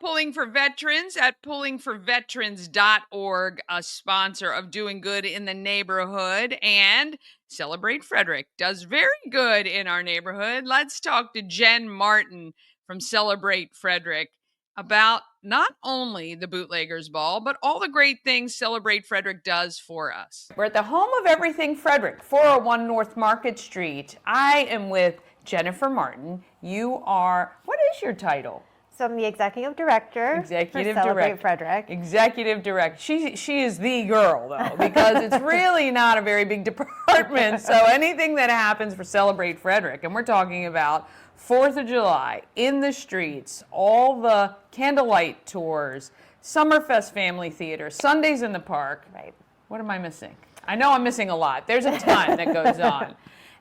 [SPEAKER 1] Pulling for Veterans at pullingforveterans.org, a sponsor of Doing Good in the Neighborhood. And Celebrate Frederick does very good in our neighborhood. Let's talk to Jen Martin from Celebrate Frederick about not only the Bootleggers Ball, but all the great things Celebrate Frederick does for us. We're at the home of everything Frederick, 401 North Market Street. I am with Jennifer Martin. You are, what is your title?
[SPEAKER 2] So I'm the executive director for Celebrate Frederick.
[SPEAKER 1] Executive director. She is the girl, though, because it's really not a very big department. So anything that happens for Celebrate Frederick, and we're talking about 4th of July, in the streets, all the candlelight tours, Summerfest Family Theater, Sundays in the Park.
[SPEAKER 2] Right.
[SPEAKER 1] What am I missing? I know I'm missing a lot. There's a ton that goes on.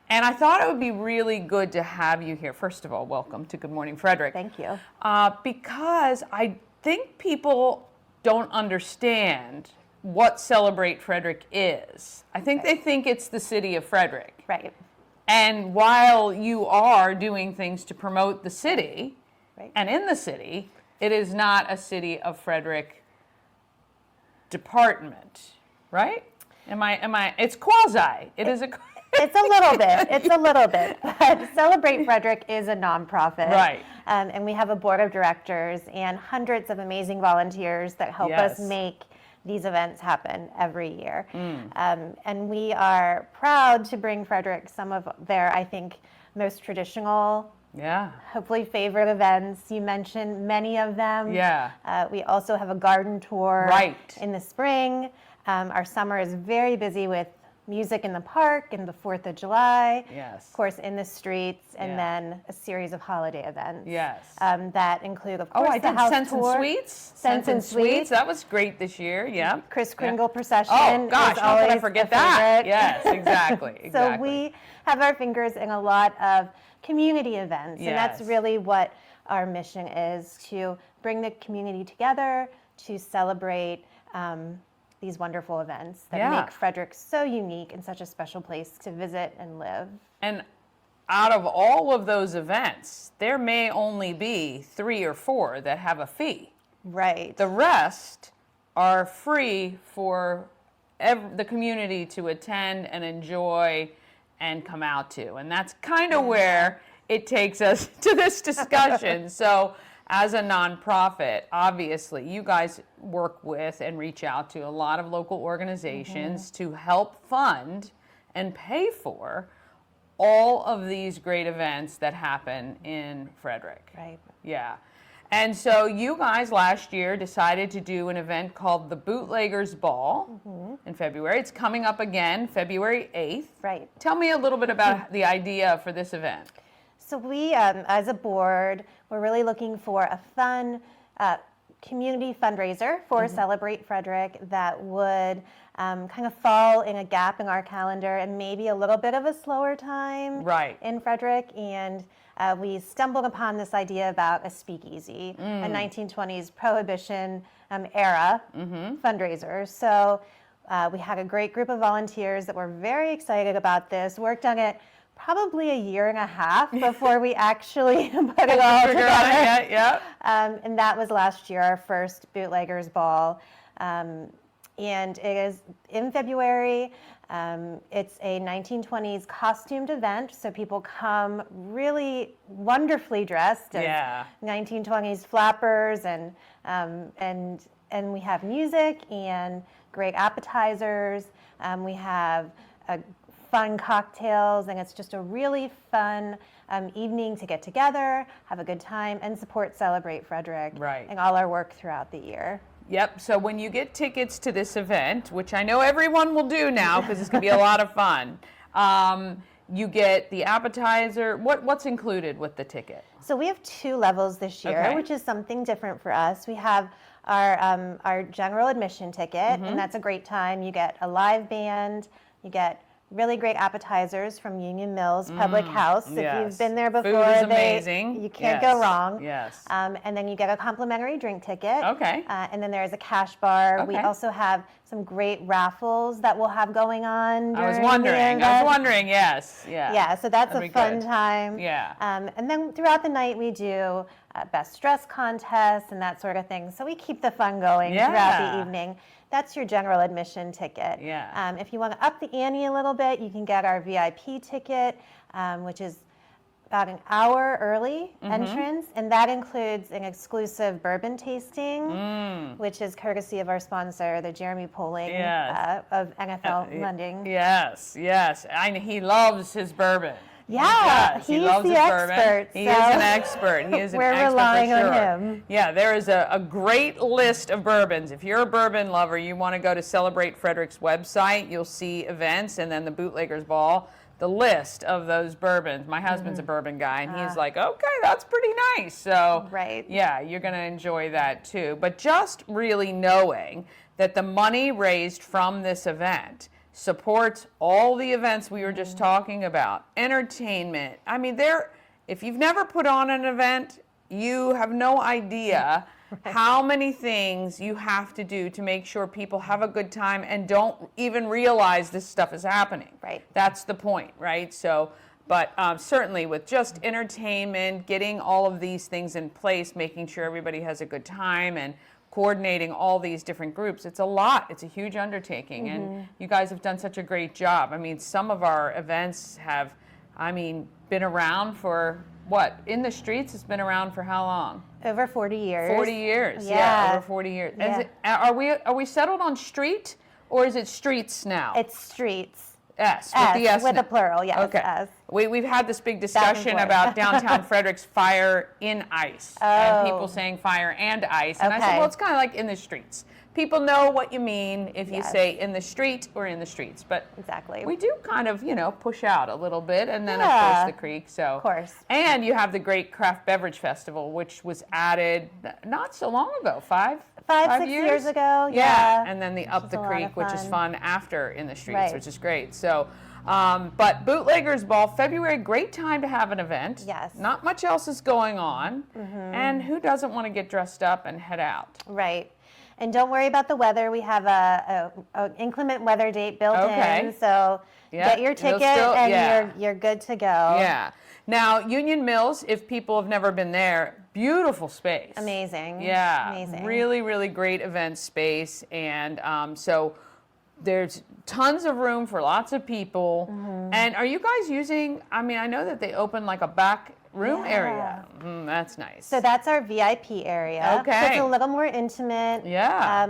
[SPEAKER 1] And I thought it would be really good to have you here. First of all, welcome to Good Morning Frederick.
[SPEAKER 2] Thank you.
[SPEAKER 1] Because I think people don't understand what Celebrate Frederick is. I think they think it's the city of Frederick.
[SPEAKER 2] Right.
[SPEAKER 1] And while you are doing things to promote the city,
[SPEAKER 2] Right.
[SPEAKER 1] and in the city, it is not a City of Frederick department, right? Am I, it's quasi. It is a
[SPEAKER 2] It's a little bit. It's a little bit. But Celebrate Frederick is a nonprofit.
[SPEAKER 1] Right.
[SPEAKER 2] And we have a board of directors and hundreds of amazing volunteers that help us make these events happen every year. And we are proud to bring Frederick some of their, I think, most traditional, hopefully favorite events. You mentioned many of them. We also have a garden tour in the spring. Our summer is very busy with music in the park and the 4th of July.
[SPEAKER 1] Yes.
[SPEAKER 2] Of course, in the streets, and then a series of holiday events.
[SPEAKER 1] Yes.
[SPEAKER 2] That include, of course,
[SPEAKER 1] I
[SPEAKER 2] the
[SPEAKER 1] did
[SPEAKER 2] house
[SPEAKER 1] Scents
[SPEAKER 2] tour.
[SPEAKER 1] and Sweets.
[SPEAKER 2] Scents and Sweets.
[SPEAKER 1] That was great this year. Yeah.
[SPEAKER 2] Kris Kringle procession.
[SPEAKER 1] Oh gosh,
[SPEAKER 2] is
[SPEAKER 1] how could I
[SPEAKER 2] always
[SPEAKER 1] forget
[SPEAKER 2] a
[SPEAKER 1] that?
[SPEAKER 2] favorite.
[SPEAKER 1] Yes, exactly.
[SPEAKER 2] So we have our fingers in a lot of community events, and that's
[SPEAKER 1] Yes.
[SPEAKER 2] really what our mission is, to bring the community together to celebrate these wonderful events that make Frederick so unique and such a special place to visit and live.
[SPEAKER 1] And out of all of those events, there may only be 3 or 4 that have a fee.
[SPEAKER 2] Right.
[SPEAKER 1] The rest are free for the community to attend and enjoy and come out to. And that's kind of where it takes us to this discussion. So as a nonprofit, obviously, you guys work with and reach out to a lot of local organizations to help fund and pay for all of these great events that happen in Frederick.
[SPEAKER 2] Right.
[SPEAKER 1] Yeah. And so you guys last year decided to do an event called the Bootleggers Ball in February. It's coming up again, February 8th.
[SPEAKER 2] Right.
[SPEAKER 1] Tell me a little bit about the idea for this event.
[SPEAKER 2] So we, as a board, we're really looking for a fun community fundraiser for Celebrate Frederick that would kind of fall in a gap in our calendar and maybe a little bit of a slower time in Frederick. And we stumbled upon this idea about a speakeasy, a 1920s Prohibition era fundraiser. So we had a great group of volunteers that were very excited about this, worked on it probably a year and a half before we actually put it all together. And that was last year, our first Bootleggers Ball. And it is in February. It's a 1920s costumed event, so people come really wonderfully dressed as 1920s flappers, and we have music and great appetizers. We have fun cocktails, and it's just a really fun evening to get together, have a good time, and support Celebrate Frederick and all our work throughout the year.
[SPEAKER 1] Yep, so when you get tickets to this event, which I know everyone will do now because it's going to be a lot of fun, you get the appetizer. What's included with the ticket?
[SPEAKER 2] So we have 2 levels this year, which is something different for us. We have our general admission ticket, and that's a great time. You get a live band, you get really great appetizers from Union Mills Public House. If you've been there before,
[SPEAKER 1] food is amazing.
[SPEAKER 2] You can't go wrong.
[SPEAKER 1] Yes.
[SPEAKER 2] And then you get a complimentary drink ticket.
[SPEAKER 1] Okay.
[SPEAKER 2] And then there's a cash bar.
[SPEAKER 1] Okay.
[SPEAKER 2] We also have some great raffles that we'll have going on.
[SPEAKER 1] I was wondering, yes.
[SPEAKER 2] Yeah, so that's a fun time.
[SPEAKER 1] Yeah.
[SPEAKER 2] And then throughout the night we do best dress contests and that sort of thing. So we keep the fun going throughout the evening. That's your general admission ticket.
[SPEAKER 1] Yeah.
[SPEAKER 2] If you want to up the ante a little bit, you can get our VIP ticket, which is about an hour early entrance, and that includes an exclusive bourbon tasting, which is courtesy of our sponsor, the Jeremy Poling of NFL Lending.
[SPEAKER 1] Yes. He loves his bourbon.
[SPEAKER 2] Yeah,
[SPEAKER 1] he loves
[SPEAKER 2] the expert.
[SPEAKER 1] He is an expert. He is an expert.
[SPEAKER 2] We're relying
[SPEAKER 1] for sure.
[SPEAKER 2] on him.
[SPEAKER 1] Yeah, there is a great list of bourbons. If you're a bourbon lover, you want to go to Celebrate Frederick's website. You'll see events and then the Bootleggers Ball, the list of those bourbons. My husband's a bourbon guy, and he's like, okay, that's pretty nice. So, yeah, you're going to enjoy that too. But just really knowing that the money raised from this event supports all the events we were just talking about. Entertainment. I mean, if you've never put on an event, you have no idea how many things you have to do to make sure people have a good time and don't even realize this stuff is happening.
[SPEAKER 2] Right.
[SPEAKER 1] That's the point, right? So, but certainly with just entertainment, getting all of these things in place, making sure everybody has a good time, and coordinating all these different groups, it's a lot. It's a huge undertaking, and you guys have done such a great job. I mean, some of our events have, been around for what? In the streets, it's been around for how long?
[SPEAKER 2] Over 40 years.
[SPEAKER 1] 40 years, yeah, over 40 years.
[SPEAKER 2] Yeah.
[SPEAKER 1] Are we settled on street, or is it streets now?
[SPEAKER 2] It's streets.
[SPEAKER 1] S, with the S
[SPEAKER 2] with
[SPEAKER 1] now.
[SPEAKER 2] a plural, yes.
[SPEAKER 1] Okay.
[SPEAKER 2] S.
[SPEAKER 1] We've had this big discussion about downtown Frederick's fire in ice. And people saying fire and ice. And I said, well, it's kind of like in the streets. people know what you mean if you
[SPEAKER 2] Yes.
[SPEAKER 1] say in the street or in the streets. But
[SPEAKER 2] Exactly.
[SPEAKER 1] we do kind of, push out a little bit, and then of
[SPEAKER 2] Yeah.
[SPEAKER 1] course the creek. So
[SPEAKER 2] Of course.
[SPEAKER 1] And you have the Great Craft Beverage Festival, which was added not so long ago, five,
[SPEAKER 2] 6 years ago.
[SPEAKER 1] Yeah,
[SPEAKER 2] Yeah.
[SPEAKER 1] and then the
[SPEAKER 2] Which
[SPEAKER 1] Up
[SPEAKER 2] is
[SPEAKER 1] the
[SPEAKER 2] a lot
[SPEAKER 1] Creek,
[SPEAKER 2] of
[SPEAKER 1] which is
[SPEAKER 2] fun.
[SPEAKER 1] fun after in the streets,
[SPEAKER 2] Right.
[SPEAKER 1] which is great. So, but Bootleggers Ball, February, great time to have an event.
[SPEAKER 2] Yes.
[SPEAKER 1] Not much else is going on, and who doesn't want to get dressed up and head out?
[SPEAKER 2] Right. And don't worry about the weather. We have a inclement weather date built
[SPEAKER 1] Okay.
[SPEAKER 2] in, so
[SPEAKER 1] Yeah,
[SPEAKER 2] get your
[SPEAKER 1] it'll
[SPEAKER 2] ticket
[SPEAKER 1] still-
[SPEAKER 2] and
[SPEAKER 1] yeah.
[SPEAKER 2] you're good to go.
[SPEAKER 1] Yeah. Now, Union Mills, if people have never been there, beautiful space.
[SPEAKER 2] Amazing.
[SPEAKER 1] Yeah.
[SPEAKER 2] Amazing.
[SPEAKER 1] Really, really great event space. And so there's tons of room for lots of people. And are you guys using, I know that they open like a back room
[SPEAKER 2] Yeah.
[SPEAKER 1] area. That's nice.
[SPEAKER 2] So that's our VIP area. So
[SPEAKER 1] Okay.
[SPEAKER 2] it's a little more intimate.
[SPEAKER 1] Yeah.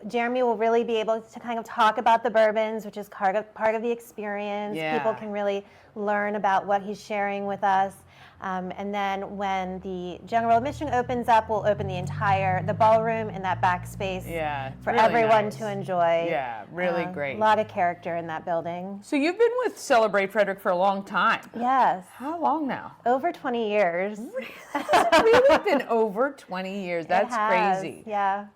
[SPEAKER 2] Jeremy will really be able to kind of talk about the bourbons, which is part of the experience.
[SPEAKER 1] Yeah.
[SPEAKER 2] People can really learn about what he's sharing with us. And then when the general admission opens up, we'll open the ballroom and that back space
[SPEAKER 1] Yeah,
[SPEAKER 2] for
[SPEAKER 1] really
[SPEAKER 2] everyone
[SPEAKER 1] nice.
[SPEAKER 2] to enjoy.
[SPEAKER 1] Yeah, really great.
[SPEAKER 2] A lot of character in that building.
[SPEAKER 1] So you've been with Celebrate Frederick for a long time.
[SPEAKER 2] Yes.
[SPEAKER 1] How long now?
[SPEAKER 2] Over 20 years.
[SPEAKER 1] It's really been over 20 years. That's
[SPEAKER 2] It has,
[SPEAKER 1] crazy.
[SPEAKER 2] Yeah.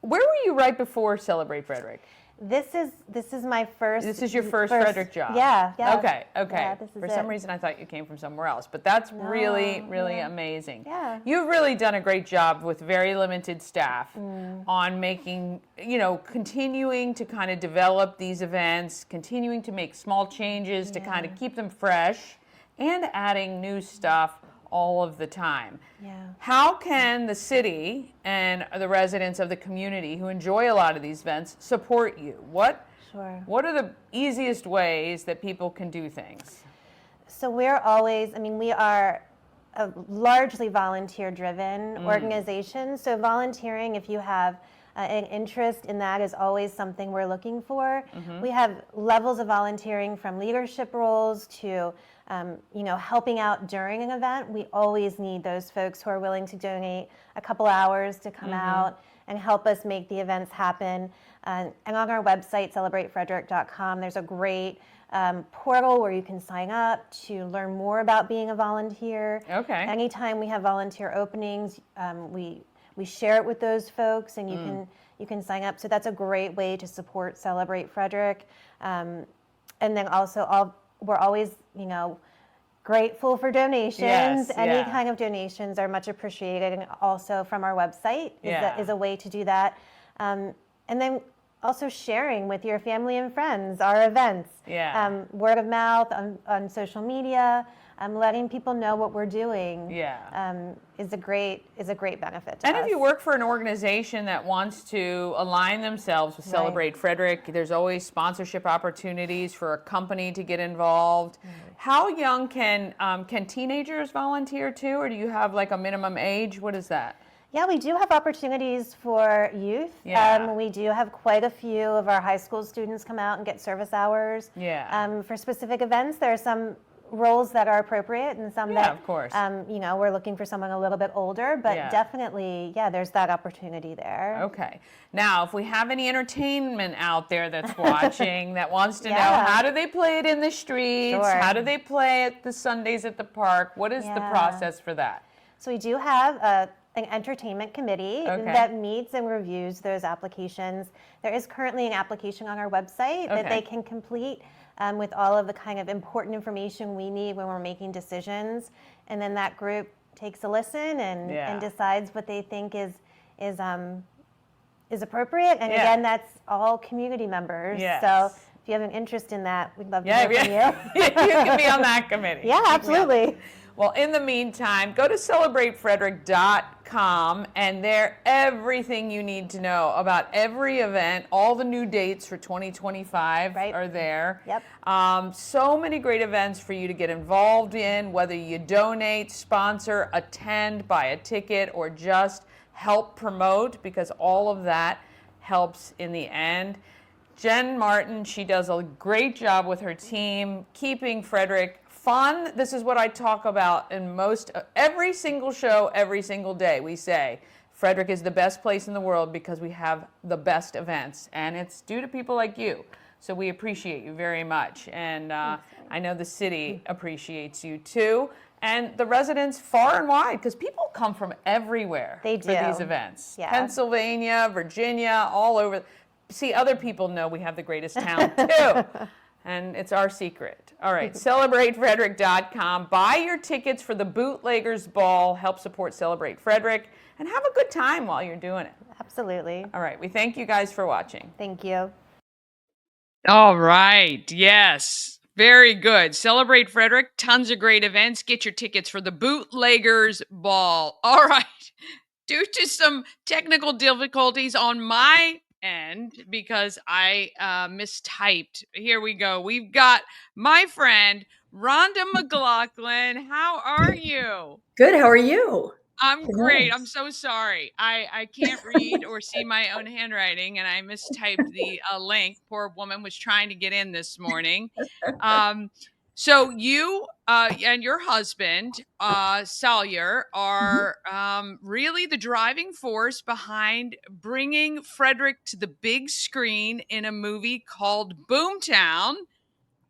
[SPEAKER 1] Where were you right before Celebrate Frederick?
[SPEAKER 2] This is my first.
[SPEAKER 1] This is your first Frederick job?
[SPEAKER 2] Yeah.
[SPEAKER 1] Okay.
[SPEAKER 2] Yeah, this is
[SPEAKER 1] For some
[SPEAKER 2] it.
[SPEAKER 1] reason, I thought you came from somewhere else, but that's really, really
[SPEAKER 2] yeah.
[SPEAKER 1] amazing.
[SPEAKER 2] Yeah.
[SPEAKER 1] You've really done a great job with very limited staff on making, continuing to kind of develop these events, continuing to make small changes to kind of keep them fresh, and adding new stuff all of the time.
[SPEAKER 2] Yeah.
[SPEAKER 1] How can the city and the residents of the community who enjoy a lot of these events support you?
[SPEAKER 2] Sure.
[SPEAKER 1] What are the easiest ways that people can do things?
[SPEAKER 2] So we are a largely volunteer-driven organization. So volunteering, if you have an interest in that, is always something we're looking for. We have levels of volunteering from leadership roles to helping out during an event. We always need those folks who are willing to donate a couple hours to come out and help us make the events happen. And on our website, celebratefrederick.com, there's a great portal where you can sign up to learn more about being a volunteer.
[SPEAKER 1] Okay.
[SPEAKER 2] Anytime we have volunteer openings, we share it with those folks, and you can sign up. So that's a great way to support Celebrate Frederick. And then also, we're always, grateful for donations.
[SPEAKER 1] Yes,
[SPEAKER 2] Any
[SPEAKER 1] yeah.
[SPEAKER 2] kind of donations are much appreciated, and also from our website
[SPEAKER 1] Yeah.
[SPEAKER 2] is a way to do that. And then also sharing with your family and friends our events.
[SPEAKER 1] Yeah.
[SPEAKER 2] Word of mouth on social media, letting people know what we're doing.
[SPEAKER 1] Yeah.
[SPEAKER 2] Is a great benefit to
[SPEAKER 1] And
[SPEAKER 2] us.
[SPEAKER 1] if you work for an organization that wants to align themselves with Celebrate Frederick, there's always sponsorship opportunities for a company to get involved. How young can teenagers volunteer too, or do you have like a minimum age? What is that?
[SPEAKER 2] Yeah, we do have opportunities for youth.
[SPEAKER 1] Yeah.
[SPEAKER 2] We do have quite a few of our high school students come out and get service hours.
[SPEAKER 1] Yeah.
[SPEAKER 2] For specific events, there are some roles that are appropriate and some
[SPEAKER 1] Yeah,
[SPEAKER 2] that,
[SPEAKER 1] of course.
[SPEAKER 2] we're looking for someone a little bit older, but
[SPEAKER 1] Yeah.
[SPEAKER 2] definitely, there's that opportunity there.
[SPEAKER 1] Okay. Now, if we have any entertainment out there that's watching that wants to know,
[SPEAKER 2] Yeah.
[SPEAKER 1] how do they play it in the streets?
[SPEAKER 2] Sure.
[SPEAKER 1] How do they play it the Sundays at the park? What is the
[SPEAKER 2] Yeah.
[SPEAKER 1] process for that?
[SPEAKER 2] So we do have an entertainment committee
[SPEAKER 1] Okay.
[SPEAKER 2] that meets and reviews those applications. There is currently an application on our website that
[SPEAKER 1] Okay.
[SPEAKER 2] they can complete with all of the kind of important information we need when we're making decisions. And then that group takes a listen and,
[SPEAKER 1] Yeah.
[SPEAKER 2] and decides what they think is appropriate. And
[SPEAKER 1] Yeah.
[SPEAKER 2] again, that's all community members.
[SPEAKER 1] Yes.
[SPEAKER 2] So if you have an interest in that, we'd love to
[SPEAKER 1] Yeah,
[SPEAKER 2] hear from you.
[SPEAKER 1] you can be on that committee.
[SPEAKER 2] Yeah, absolutely.
[SPEAKER 1] Well, in the meantime, go to celebratefrederick.com, and there everything you need to know about every event, all the new dates for 2025
[SPEAKER 2] Right.
[SPEAKER 1] are there.
[SPEAKER 2] Yep.
[SPEAKER 1] So many great events for you to get involved in, whether you donate, sponsor, attend, buy a ticket, or just help promote, because all of that helps in the end. Jen Martin, she does a great job with her team, keeping Frederick fun. This is what I talk about in every single show, every single day. We say, Frederick is the best place in the world because we have the best events, and it's due to people like you. So we appreciate you very much, and I know the city appreciates you too, and the residents far and wide, because people come from everywhere
[SPEAKER 2] They
[SPEAKER 1] for
[SPEAKER 2] do.
[SPEAKER 1] these events.
[SPEAKER 2] Yeah.
[SPEAKER 1] Pennsylvania, Virginia, all over. See, other people know we have the greatest town too. And it's our secret. All right, CelebrateFrederick.com. Buy your tickets for the Bootleggers Ball. Help support Celebrate Frederick. And have a good time while you're doing it.
[SPEAKER 2] Absolutely.
[SPEAKER 1] All right, we thank you guys for watching.
[SPEAKER 2] Thank you.
[SPEAKER 1] All right, yes. Very good. Celebrate Frederick. Tons of great events. Get your tickets for the Bootleggers Ball. All right. Due to some technical difficulties on my end, because I mistyped, here we go. We've got my friend Rhonda McLaughlin. How are you?
[SPEAKER 9] Good. How are you?
[SPEAKER 1] I'm
[SPEAKER 9] Good
[SPEAKER 1] great.
[SPEAKER 9] morning.
[SPEAKER 1] I'm so sorry. I can't read or see my own handwriting, and I mistyped the link. Poor woman was trying to get in this morning. So you and your husband, Salyer, are really the driving force behind bringing Frederick to the big screen in a movie called Boomtown.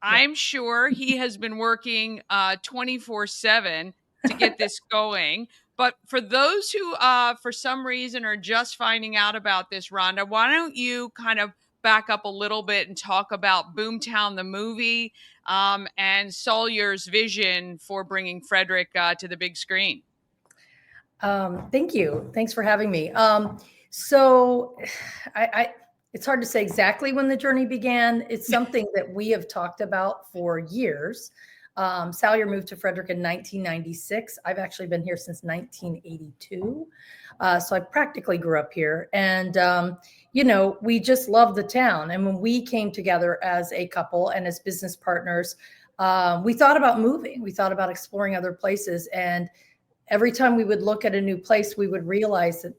[SPEAKER 1] I'm sure he has been working 24/7 to get this going. But for those who, for some reason, are just finding out about this, Rhonda, why don't you kind of back up a little bit and talk about Boomtown, the movie, and Sawyer's vision for bringing Frederick to the big screen?
[SPEAKER 9] Thank you. Thanks for having me. So it's hard to say exactly when the journey began. It's something that we have talked about for years. Salyer moved to Frederick in 1996. I've actually been here since 1982. So I practically grew up here. And, we just love the town. And when we came together as a couple and as business partners, we thought about moving. We thought about exploring other places. And every time we would look at a new place, we would realize that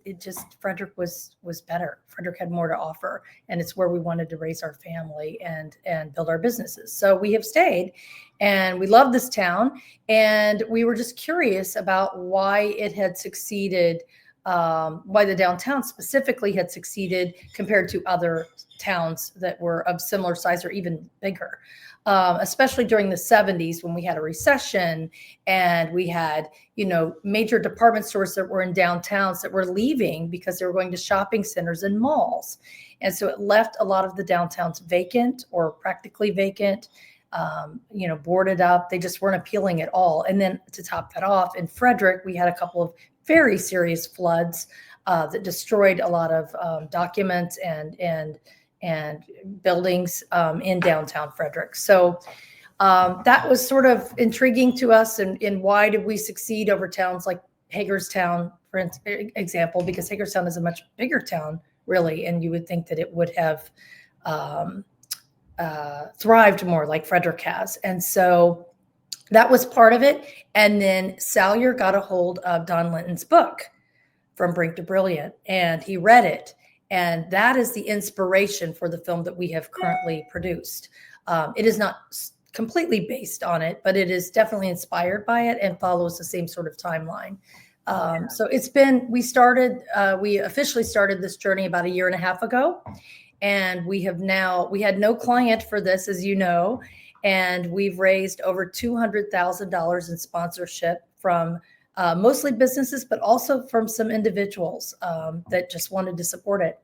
[SPEAKER 9] Frederick was better. Frederick had more to offer, and it's where we wanted to raise our family and build our businesses. So we have stayed, and we love this town, and we were just curious about why it had succeeded, why the downtown specifically had succeeded compared to other towns that were of similar size or even bigger. Especially during the 70s when we had a recession and we had, major department stores that were in downtowns that were leaving because they were going to shopping centers and malls. And so it left a lot of the downtowns vacant or practically vacant, boarded up. They just weren't appealing at all. And then to top that off, in Frederick, we had a couple of very serious floods that destroyed a lot of documents and buildings in downtown Frederick. So that was sort of intriguing to us. And why did we succeed over towns like Hagerstown, for example, because Hagerstown is a much bigger town, really. And you would think that it would have thrived more like Frederick has. And so that was part of it. And then Salyer got a hold of Don Linton's book, From Brink to Brilliant, and he read it. And that is the inspiration for the film that we have currently produced. It is not completely based on it, but it is definitely inspired by it and follows the same sort of timeline. So we officially started this journey about 1.5 years ago. And we had no client for this, as you know, and we've raised over $200,000 in sponsorship from mostly businesses, but also from some individuals that just wanted to support it.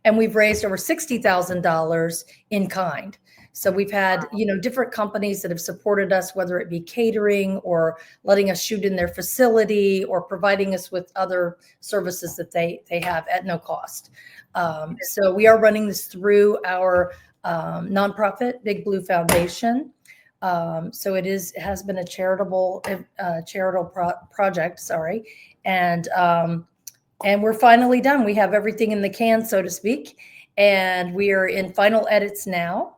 [SPEAKER 9] And we've raised over $60,000 in kind. So we've had, different companies that have supported us, whether it be catering or letting us shoot in their facility or providing us with other services that they have at no cost. So we are running this through our nonprofit, Big Blue Foundation. So it has been a charitable project, and we're finally done. We have everything in the can, so to speak, and we are in final edits now,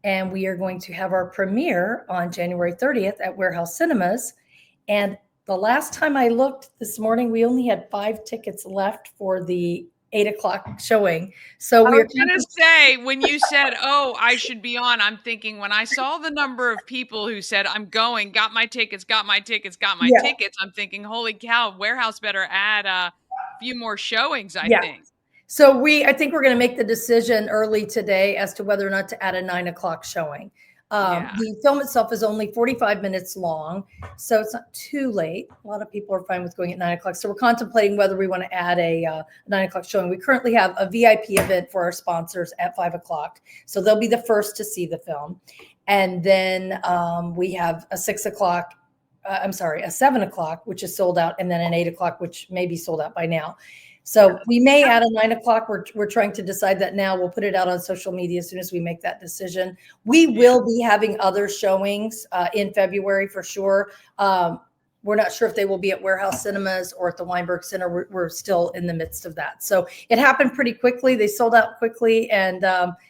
[SPEAKER 9] and we are going to have our premiere on January 30th at Warehouse Cinemas. And the last time I looked this morning, we only had 5 tickets left for the 8:00 showing. So
[SPEAKER 1] I was going to say, when you said, "Oh, I should be on," I'm thinking, when I saw the number of people who said, "I'm going, got my tickets, got my tickets, got my tickets," I'm thinking, holy cow, Warehouse better add few more showings, I
[SPEAKER 9] Yeah.
[SPEAKER 1] think.
[SPEAKER 9] So I think we're going to make the decision early today as to whether or not to add a 9 o'clock showing.
[SPEAKER 1] Yeah.
[SPEAKER 9] The film itself is only 45 minutes long, so it's not too late. A lot of people are fine with going at 9 o'clock. So we're contemplating whether we want to add a 9 o'clock showing. We currently have a VIP event for our sponsors at 5 o'clock. So they'll be the first to see the film. And then we have a 6 o'clock, a 7 o'clock, which is sold out, and then an 8 o'clock, which may be sold out by now. So we may add a 9 o'clock. We're trying to decide that now. We'll put it out on social media as soon as we make that decision. We will be having other showings in February for sure. We're not sure if they will be at Warehouse Cinemas or at the Weinberg Center. We're still in the midst of that. So it happened pretty quickly. They sold out quickly, and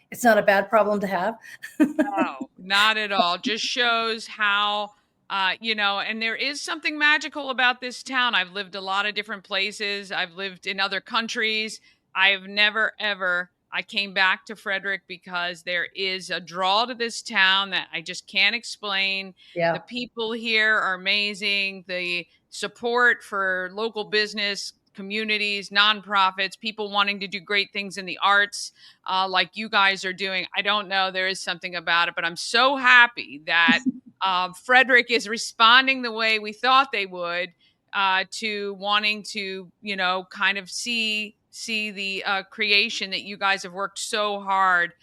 [SPEAKER 9] it's not a bad problem to have.
[SPEAKER 1] No, not at all. Just shows how, and there is something magical about this town. I've lived a lot of different places. I've lived in other countries. I've never, ever, I came back to Frederick because there is a draw to this town that I just can't explain.
[SPEAKER 9] Yeah.
[SPEAKER 1] The people here are amazing. The support for local business, communities, nonprofits, people wanting to do great things in the arts, like you guys are doing. I don't know. There is something about it, but I'm so happy that Frederick is responding the way we thought they would, to wanting to, kind of see the creation that you guys have worked so hard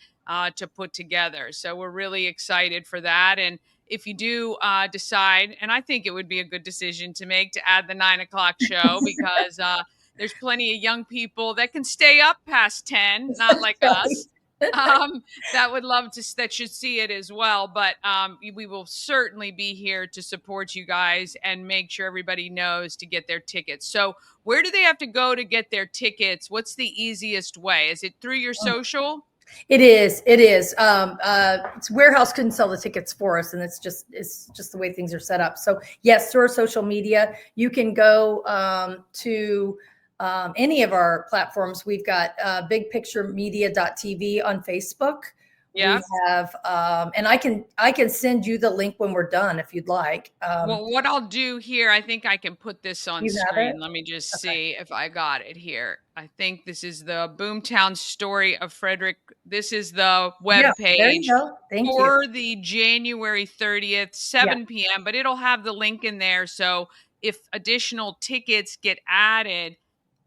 [SPEAKER 1] to put together. So we're really excited for that. And if you do decide, and I think it would be a good decision to make, to add the 9 o'clock show, because there's plenty of young people that can stay up past 10, not like us. That would love to, that should see it as well. But we will certainly be here to support you guys and make sure everybody knows to get their tickets. So where do they have to go to get their tickets? What's the easiest way? Is it through your social?
[SPEAKER 9] It is. It is. Warehouse couldn't sell the tickets for us, and it's just the way things are set up. So yes, through our social media, you can go to any of our platforms. We've got bigpicturemedia.tv on Facebook.
[SPEAKER 1] Yeah.
[SPEAKER 9] We have, and I can send you the link when we're done if you'd like.
[SPEAKER 1] Well, what I'll do here, I think I can put this on
[SPEAKER 9] You have it?
[SPEAKER 1] screen. Let me just see if I got it here. I think this is the Boomtown Story of Frederick. This is the web
[SPEAKER 9] Yeah, there you
[SPEAKER 1] page
[SPEAKER 9] go. Thank you.
[SPEAKER 1] for the January 30th, 7 p.m., but it'll have the link in there. So if additional tickets get added,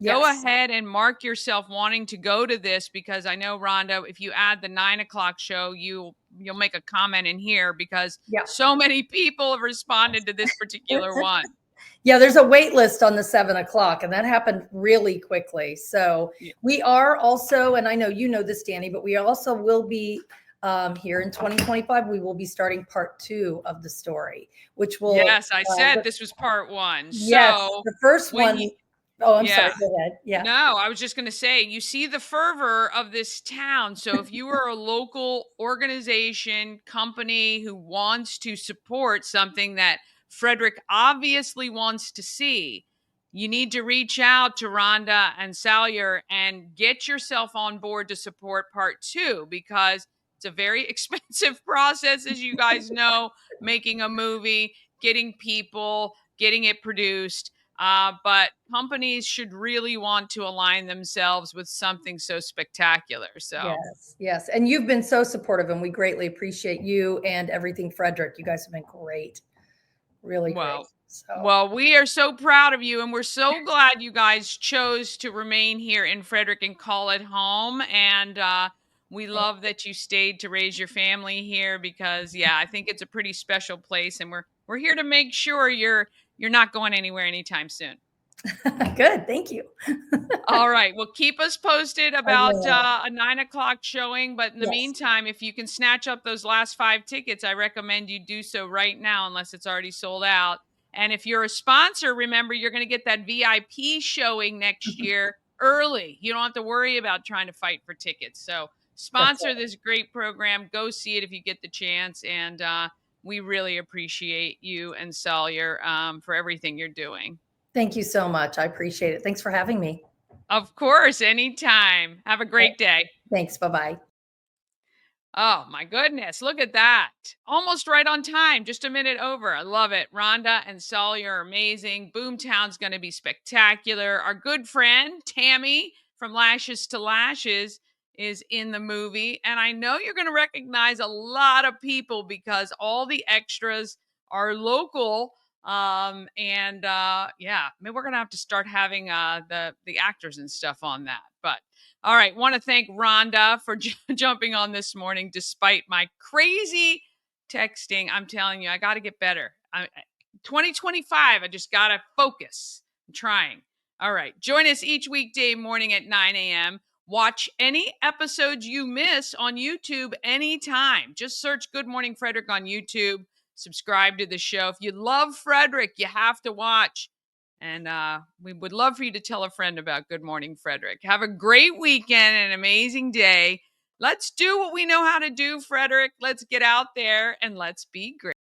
[SPEAKER 1] go
[SPEAKER 9] Yes.
[SPEAKER 1] ahead and mark yourself wanting to go to this, because I know, Rhonda, if you add the 9 o'clock show, you'll make a comment in here, because
[SPEAKER 9] Yeah.
[SPEAKER 1] so many people have responded to this particular one.
[SPEAKER 9] Yeah, there's a wait list on the 7 o'clock, and that happened really quickly. So we are also, and I know you know this, Danny, but we also will be here in 2025. We will be starting part 2 of the story, which will.
[SPEAKER 1] Yes, I said this was part 1.
[SPEAKER 9] Yes,
[SPEAKER 1] So
[SPEAKER 9] the first one. Oh, I'm sorry.
[SPEAKER 1] Yeah.
[SPEAKER 9] Go ahead. Yeah.
[SPEAKER 1] No, I was just going to say, you see the fervor of this town. So if you are a local organization, company who wants to support something that Frederick obviously wants to see, you need to reach out to Rhonda and Salyer and get yourself on board to support part 2, because it's a very expensive process, as you guys know, making a movie, getting people, getting it produced. But companies should really want to align themselves with something so spectacular. So
[SPEAKER 9] yes. And you've been so supportive, and we greatly appreciate you and everything, Frederick. You guys have been great. Really great.
[SPEAKER 1] Well, we are so proud of you, and we're so glad you guys chose to remain here in Frederick and call it home. And we love that you stayed to raise your family here, because I think it's a pretty special place, and we're here to make sure you're not going anywhere anytime soon.
[SPEAKER 9] Good. Thank you.
[SPEAKER 1] All right. Well, keep us posted about a 9 o'clock showing. But in the meantime, if you can snatch up those last 5 tickets, I recommend you do so right now, unless it's already sold out. And if you're a sponsor, remember, you're going to get that VIP showing next year early. You don't have to worry about trying to fight for tickets. So sponsor this great program. Go see it if you get the chance. And we really appreciate you and Salyer for everything you're doing.
[SPEAKER 9] Thank you so much. I appreciate it. Thanks for having me.
[SPEAKER 1] Of course, anytime. Have a great day.
[SPEAKER 9] Thanks. Bye-bye.
[SPEAKER 1] Oh, my goodness. Look at that. Almost right on time. Just a minute over. I love it. Rhonda and Sully are amazing. Boomtown's going to be spectacular. Our good friend, Tammy from Lashes to Lashes, is in the movie. And I know you're going to recognize a lot of people because all the extras are local. Yeah, maybe we're going to have to start having the actors and stuff on that. But all right, want to thank Rhonda for jumping on this morning despite my crazy texting. I'm telling you, I got to get better. 2025, I just got to focus. I'm trying. All right, join us each weekday morning at 9 a.m. Watch any episodes you miss on YouTube anytime. Just search Good Morning Frederick on YouTube. Subscribe to the show. If you love Frederick, you have to watch. And we would love for you to tell a friend about Good Morning Frederick. Have a great weekend and an amazing day. Let's do what we know how to do, Frederick. Let's get out there and let's be great.